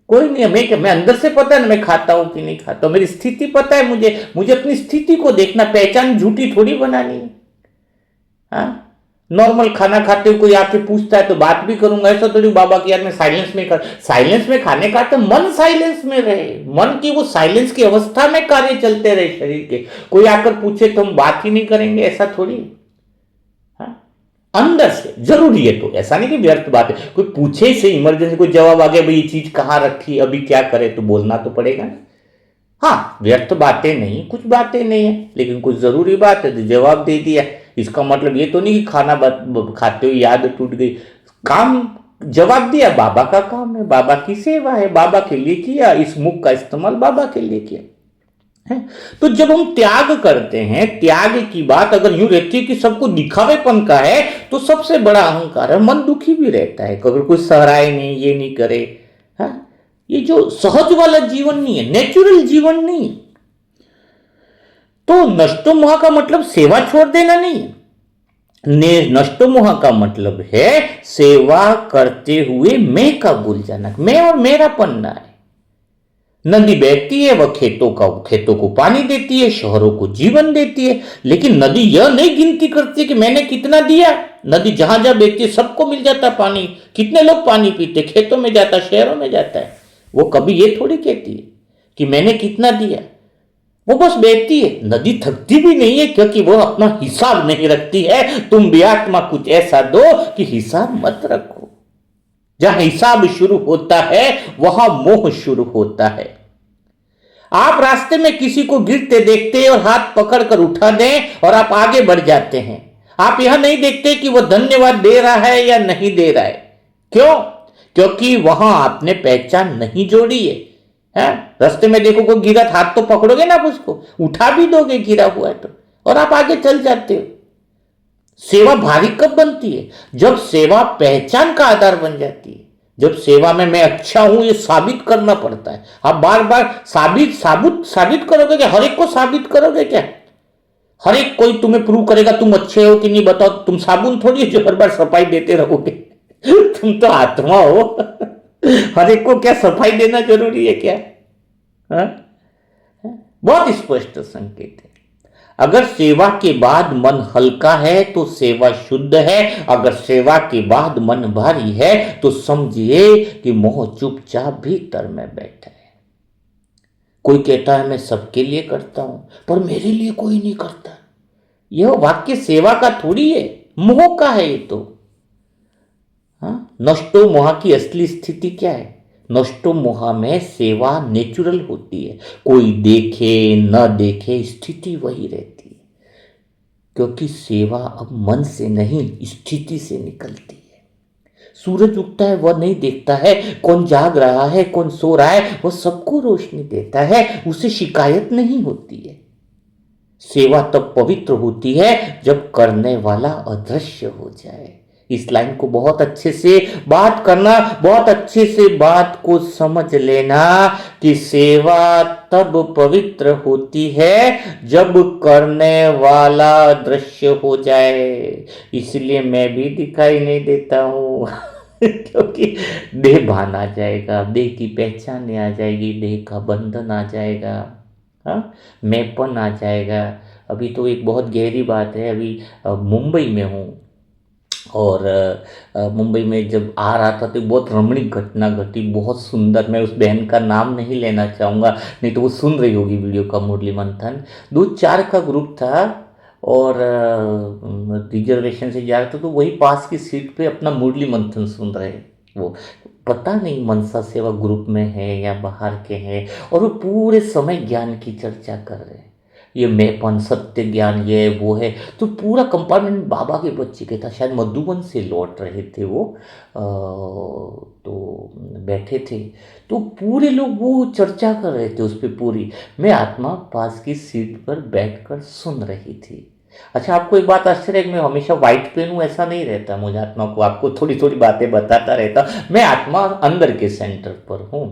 कोई नहीं। मैं अंदर से पता है ना मैं खाता हूं कि नहीं खाता हूं। मेरी स्थिति पता है मुझे अपनी स्थिति को देखना, पहचान झूठी थोड़ी बनानी है। हाँ, नॉर्मल खाना खाते हुए कोई आके पूछता है तो बात भी करूंगा, ऐसा थोड़ी बाबा की यार मैं साइलेंस में कर। साइलेंस में खाने का तो मन साइलेंस में रहे, मन की वो साइलेंस की अवस्था में कार्य चलते रहे शरीर के। कोई आकर पूछे तो हम बात ही नहीं करेंगे, ऐसा थोड़ी। हाँ, अंदर से जरूरी है, तो ऐसा नहीं कि व्यर्थ बात है। कोई पूछे से इमरजेंसी कोई जवाब आ गया, भाई ये चीज कहाँ रखी, अभी क्या करे, तो बोलना तो पड़ेगा ना। हाँ, व्यर्थ बातें नहीं, कुछ बातें नहीं है, लेकिन कुछ जरूरी बात है तो जवाब दे दिया। इसका मतलब ये तो नहीं कि खाना खाते हुए याद टूट गई। काम जवाब दिया, बाबा का काम है, बाबा की सेवा है, बाबा के लिए किया, इस मुख का इस्तेमाल बाबा के लिए किया है। तो जब हम त्याग करते हैं, त्याग की बात अगर यूं रहती है कि सबको दिखावेपन का है, तो सबसे बड़ा अहंकार है, मन दुखी भी रहता है अगर कोई सराहे नहीं, ये नहीं करे। है ये जो सहज वाला जीवन नहीं है, नेचुरल जीवन नहीं। तो नष्टो मोह का मतलब सेवा छोड़ देना नहीं है। नष्टो मोह का मतलब है सेवा करते हुए मैं का भूल जाना, मैं और मेरा पन्ना है। नदी बहती है, वह खेतों को पानी देती है, शहरों को जीवन देती है, लेकिन नदी यह नहीं गिनती करती कि मैंने कितना दिया। नदी जहां जहां बहती है सबको मिल जाता पानी। कितने लोग पानी पीते, खेतों में जाता, शहरों में जाता है। वो कभी ये थोड़ी कहती है कि मैंने कितना दिया। वो बस बहती है। नदी थकती भी नहीं है, क्योंकि वो अपना हिसाब नहीं रखती है। तुम भी आत्मा कुछ ऐसा दो कि हिसाब मत रखो। जहां हिसाब शुरू होता है वहां मोह शुरू होता है। आप रास्ते में किसी को गिरते देखते हैं और हाथ पकड़कर उठा दें और आप आगे बढ़ जाते हैं। आप यह नहीं देखते कि वह धन्यवाद दे रहा है या नहीं दे रहा है। क्यों? क्योंकि वहां आपने पहचान नहीं जोड़ी है? रास्ते में देखो कोई गिरा, हाथ तो पकड़ोगे ना, आप उसको उठा भी दोगे गिरा हुआ है तो, और आप आगे चल जाते हो। सेवा भारी कब बनती है? जब सेवा पहचान का आधार बन जाती है। जब सेवा में मैं अच्छा हूं ये साबित करना पड़ता है। आप बार बार साबित करोगे क्या? हर एक को साबित करोगे क्या? हर एक कोई तुम्हें प्रूव करेगा तुम अच्छे हो कि नहीं? बताओ, तुम साबुन थोड़ी जो हर बार सफाई देते रहोगे। तुम तो आत्मा हो। हर एक को क्या सफाई देना जरूरी है क्या? हा? बहुत स्पष्ट संकेत है। अगर सेवा के बाद मन हल्का है तो सेवा शुद्ध है। अगर सेवा के बाद मन भारी है तो समझिए कि मोह चुपचाप भीतर में बैठा है। कोई कहता है मैं सबके लिए करता हूं, पर मेरे लिए कोई नहीं करता। यह वाक्य सेवा का थोड़ी है, मोह का है ये तो। नष्टो मोह की असली स्थिति क्या है? नष्टो मोह में सेवा नेचुरल होती है। कोई देखे न देखे स्थिति वही रहती है, क्योंकि सेवा अब मन से नहीं स्थिति से निकलती है। सूरज उगता है वह नहीं देखता है कौन जाग रहा है कौन सो रहा है, वह सबको रोशनी देता है, उसे शिकायत नहीं होती है। सेवा तब पवित्र होती है जब करने वाला अदृश्य हो जाए। इस लाइन को बहुत अच्छे से बात करना, बहुत अच्छे से बात को समझ लेना कि सेवा तब पवित्र होती है जब करने वाला दृश्य हो जाए। इसलिए मैं भी दिखाई नहीं देता हूं। क्योंकि देह भान आ जाएगा, देह की पहचान आ जाएगी, देह का बंधन आ जाएगा, हाँ, मैंपन आ जाएगा। अभी तो एक बहुत गहरी बात है। अभी मुंबई में हूँ और मुंबई में जब आ रहा था तो बहुत रमणीक घटना घटी, बहुत सुंदर। मैं उस बहन का नाम नहीं लेना चाहूँगा, नहीं तो वो सुन रही होगी वीडियो का। मुरली मंथन 2-4 का ग्रुप था और रिजर्वेशन से जा रहा था, तो वही पास की सीट पे अपना मुरली मंथन सुन रहे। वो पता नहीं मनसा सेवा ग्रुप में है या बाहर के हैं, और वो पूरे समय ज्ञान की चर्चा कर रहे हैं। ये मैंपन, सत्य ज्ञान, ये वो है। तो पूरा कंपार्टमेंट बाबा के बच्चे के था, शायद मधुबन से लौट रहे थे वो। तो बैठे थे, तो पूरे लोग वो चर्चा कर रहे थे उस पर पूरी। मैं आत्मा पास की सीट पर बैठकर सुन रही थी। अच्छा, आपको एक बात आश्चर्य है, मैं हमेशा व्हाइट पहनूं ऐसा नहीं रहता। मुझे आत्मा को आपको थोड़ी थोड़ी बातें बताता रहता। मैं आत्मा अंदर के सेंटर पर हूँ,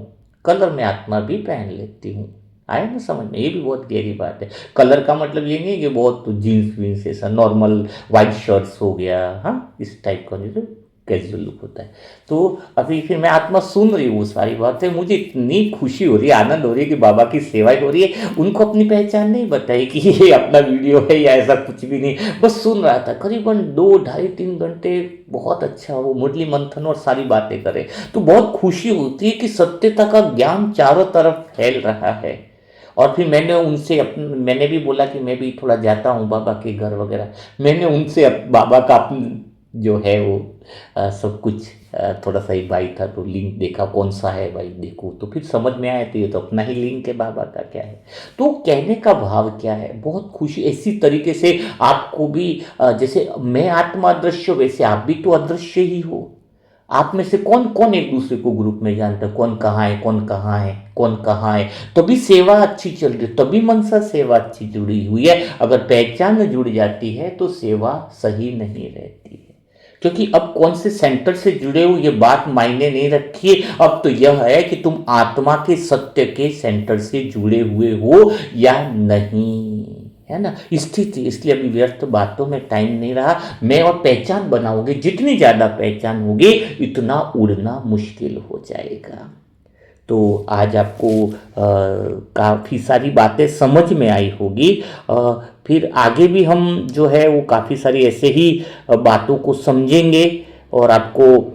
कलर में आत्मा भी पहन लेती हूँ। आए ना समझ में? ये भी बहुत गहरी बात है। कलर का मतलब ये नहीं है कि बहुत जीन्स वीन्स ऐसा, नॉर्मल वाइट शर्ट्स हो गया, हाँ, इस टाइप का जो कैजुअल लुक होता है। तो अभी फिर मैं आत्मा सुन रही हूँ सारी बातें। मुझे इतनी खुशी हो रही है, आनंद हो रही है कि बाबा की सेवाएं हो रही है। उनको अपनी पहचान नहीं बताई कि ये अपना वीडियो है या ऐसा कुछ भी नहीं, बस सुन रहा था करीबन 2, ढाई, 3 घंटे। बहुत अच्छा, वो मुरली मंथन और सारी बातें करे तो बहुत खुशी होती है कि सत्यता का ज्ञान चारों तरफ फैल रहा है। और फिर मैंने भी बोला कि मैं भी थोड़ा जाता हूँ बाबा के घर वगैरह। मैंने उनसे बाबा का जो है वो सब कुछ थोड़ा सा ही भाई था तो लिंक देखा कौन सा है भाई देखो, तो फिर समझ में आया तो ये तो अपना ही लिंक है, बाबा का क्या है। तो कहने का भाव क्या है, बहुत खुशी इसी तरीके से आपको भी जैसे मैं आत्मा अदृश्य वैसे आप भी तो अदृश्य ही हो। आप में से कौन कौन एक दूसरे को ग्रुप में जानता है, कौन कहाँ है, कौन कहाँ है, कौन कहाँ है। तभी सेवा अच्छी चल रही है, तभी मनसा सेवा अच्छी जुड़ी हुई है। अगर पहचान जुड़ जाती है तो सेवा सही नहीं रहती है, क्योंकि अब कौन से सेंटर से जुड़े हो ये बात मायने नहीं रखी है। अब तो यह है कि तुम आत्मा के सत्य के सेंटर से जुड़े हुए हो या नहीं, है ना स्थिति। इसलिए अभी व्यर्थ बातों में टाइम नहीं रहा। मैं और पहचान बनाओगे, जितनी ज़्यादा पहचान होगी इतना उड़ना मुश्किल हो जाएगा। तो आज आपको काफ़ी सारी बातें समझ में आई होगी। फिर आगे भी हम जो है वो काफ़ी सारी ऐसे ही बातों को समझेंगे, और आपको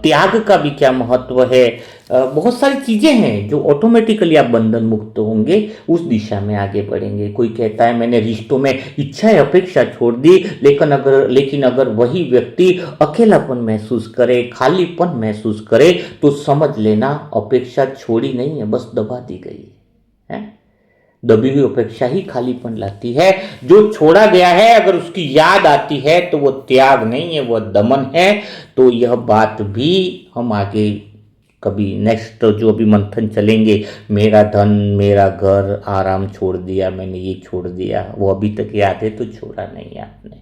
त्याग का भी क्या महत्व है, बहुत सारी चीज़ें हैं जो ऑटोमेटिकली आप बंधन मुक्त होंगे, उस दिशा में आगे बढ़ेंगे। कोई कहता है मैंने रिश्तों में इच्छा अपेक्षा छोड़ दी, लेकिन अगर वही व्यक्ति अकेलापन महसूस करे, खालीपन महसूस करे, तो समझ लेना अपेक्षा छोड़ी नहीं है, बस दबा दी गई है। दबी हुई अपेक्षा ही खालीपन लाती है। जो छोड़ा गया है अगर उसकी याद आती है तो वो त्याग नहीं है, वो दमन है। तो यह बात भी हम आगे कभी नेक्स्ट जो अभी मंथन चलेंगे, मेरा धन, मेरा घर, आराम छोड़ दिया मैंने, ये छोड़ दिया, वो अभी तक याद है तो छोड़ा नहीं आपने,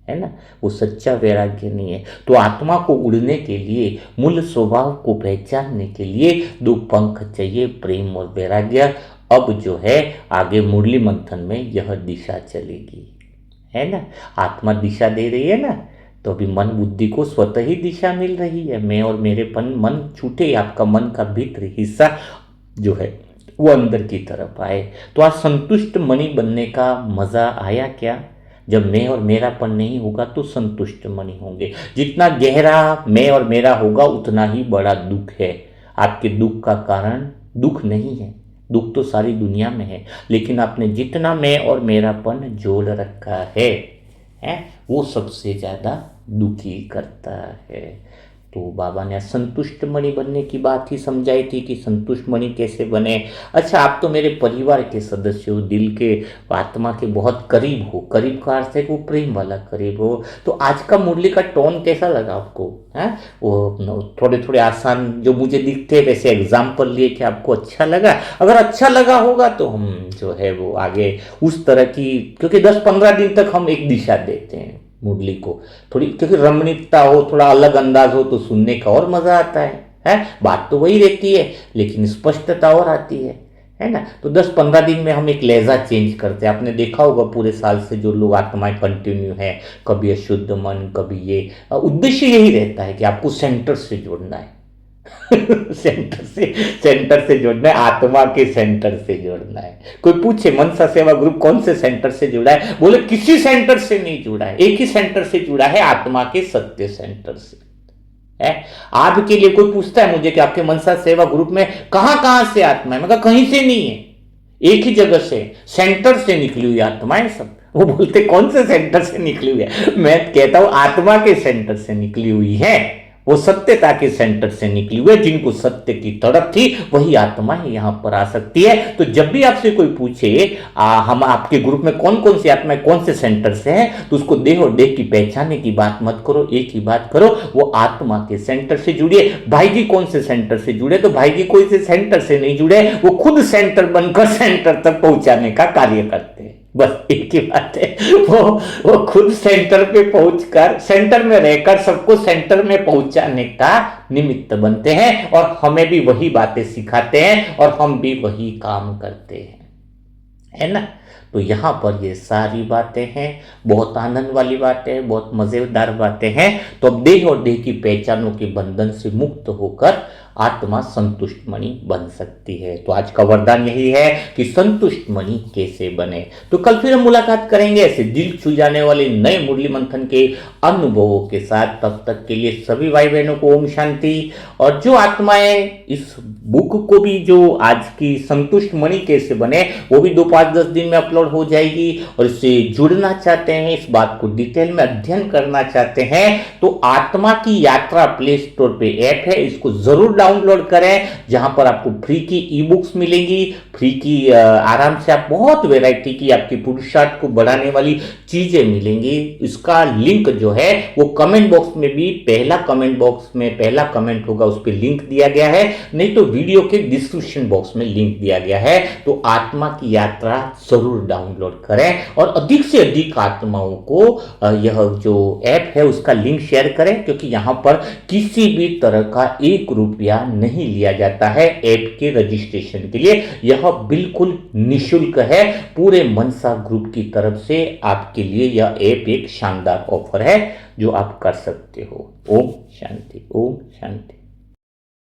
है ना। वो सच्चा वैराग्य नहीं है। तो आत्मा को उड़ने के लिए, मूल स्वभाव को पहचानने के लिए दो पंख चाहिए, प्रेम और वैराग्य। अब जो है आगे मुरली मंथन में यह दिशा चलेगी, है ना। आत्मा दिशा दे रही है ना, तो अभी मन बुद्धि को स्वतः ही दिशा मिल रही है। मैं और मेरेपन मन छूटे, आपका मन का भीतर हिस्सा जो है वो अंदर की तरफ आए। तो आज संतुष्ट मणि बनने का मजा आया क्या। जब मैं और मेरापन नहीं होगा तो संतुष्ट मणि होंगे। जितना गहरा मैं और मेरा होगा उतना ही बड़ा दुख है। आपके दुख का कारण दुख नहीं है, दुख तो सारी दुनिया में है, लेकिन आपने जितना मैं और मेरापन जोड़ रखा है वो सबसे ज़्यादा दुखी करता है। तो बाबा ने संतुष्ट मणि बनने की बात ही समझाई थी कि संतुष्ट मणि कैसे बने। अच्छा, आप तो मेरे परिवार के सदस्य हो, दिल के, आत्मा के बहुत करीब हो। करीब का अर्थ है कि वो प्रेम वाला करीब हो। तो आज का मुरली का टोन कैसा लगा आपको, है वो थोड़े थोड़े आसान जो मुझे दिखते हैं वैसे एग्जाम्पल लिए कि आपको अच्छा लगा। अगर अच्छा लगा होगा तो हम जो है वो आगे उस तरह की, क्योंकि 10-15 दिन तक हम एक दिशा देते हैं मुरली को, थोड़ी क्योंकि रमणीकता हो, थोड़ा अलग अंदाज हो तो सुनने का और मजा आता है। बात तो वही रहती है लेकिन स्पष्टता और आती है ना। तो 10-15 दिन में हम एक लहजा चेंज करते हैं। आपने देखा होगा पूरे साल से जो लोग आत्माएं कंटिन्यू है, कभी अशुद्ध मन, कभी ये, उद्देश्य यही रहता है कि आपको सेंटर से जोड़ना है सेंटर से जोड़ना है, आत्मा के सेंटर से जोड़ना है। कोई पूछे मनसा सेवा ग्रुप कौन से सेंटर से जुड़ा है, बोले किसी सेंटर से नहीं जुड़ा है, एक ही सेंटर से जुड़ा है, आत्मा के सत्य सेंटर से है। आपके लिए कोई पूछता है मुझे कि आपके मनसा सेवा ग्रुप में कहां से आत्मा है, मैं कहा कहीं से नहीं है, एक ही जगह से, सेंटर से निकली हुई आत्माएं सब। वो बोलते कौन से सेंटर से निकली हुई है, मैं कहता हूं आत्मा के सेंटर से निकली हुई है। वो सत्यता के सेंटर से निकली हुई, जिनको सत्य की तड़प थी वही आत्मा ही यहां पर आ सकती है। तो जब भी आपसे कोई पूछे हम आपके ग्रुप में कौन कौन सी आत्माएं कौन से सेंटर से हैं, तो उसको देह और देह की पहचानने की बात मत करो, एक ही बात करो, वो आत्मा के सेंटर से जुड़िए। भाई जी कौन से सेंटर से जुड़े, तो भाई जी कोई से सेंटर से नहीं जुड़े, वो खुद सेंटर बनकर सेंटर तक पहुंचाने का कार्य करते हैं। बस एक ही बात है, वो खुद सेंटर पे पहुंचकर, सेंटर में रहकर सबको सेंटर में पहुंचाने का निमित्त बनते हैं, और हमें भी वही बातें सिखाते हैं और हम भी वही काम करते हैं, है ना। तो यहाँ पर ये सारी बातें हैं, बहुत आनंद वाली बातें हैं, बहुत मजेदार बातें हैं। तो अब देह और देह की पहचानों के बंधन से मुक्त होकर आत्मा संतुष्ट मणि बन सकती है। तो आज का वरदान यही है कि संतुष्ट मणि कैसे बने। तो कल फिर हम मुलाकात करेंगे ऐसे दिल छू जाने वाले नए मुरली मंथन के अनुभवों के साथ। तब तक के लिए सभी भाई बहनों को ओम शांति। और जो आत्माएं इस बुक को भी, जो आज की संतुष्ट मणि कैसे बने, वो भी 2-5-10 दिन में अपलोड हो जाएगी। और इससे जुड़ना चाहते हैं, इस बात को डिटेल में अध्ययन करना चाहते हैं, तो आत्मा की यात्रा प्ले स्टोर पे ऐप है, इसको जरूर डाउनलोड करें, जहां पर आपको फ्री की ई बुक्स मिलेंगी, फ्री की आराम से आप बहुत वैरायटी की आपकी पुरुषार्थ को बढ़ाने वाली चीजें मिलेंगी। इसका लिंक जो है वो कमेंट बॉक्स में भी, पहला कमेंट बॉक्स में पहला कमेंट होगा उस पर लिंक दिया गया है, नहीं तो वीडियो के डिस्क्रिप्शन बॉक्स में लिंक दिया गया है। तो आत्मा की यात्रा जरूर डाउनलोड करें और अधिक से अधिक आत्माओं को यह जो ऐप है उसका लिंक शेयर करें, क्योंकि यहां पर किसी भी तरह का 1 रुपया नहीं लिया जाता है ऐप के रजिस्ट्रेशन के लिए। यह बिल्कुल निशुल्क है। पूरे मनसा ग्रुप की तरफ से आपके लिए यह ऐप एक शानदार ऑफर है जो आप कर सकते हो। ओम शांति, ओम शांति।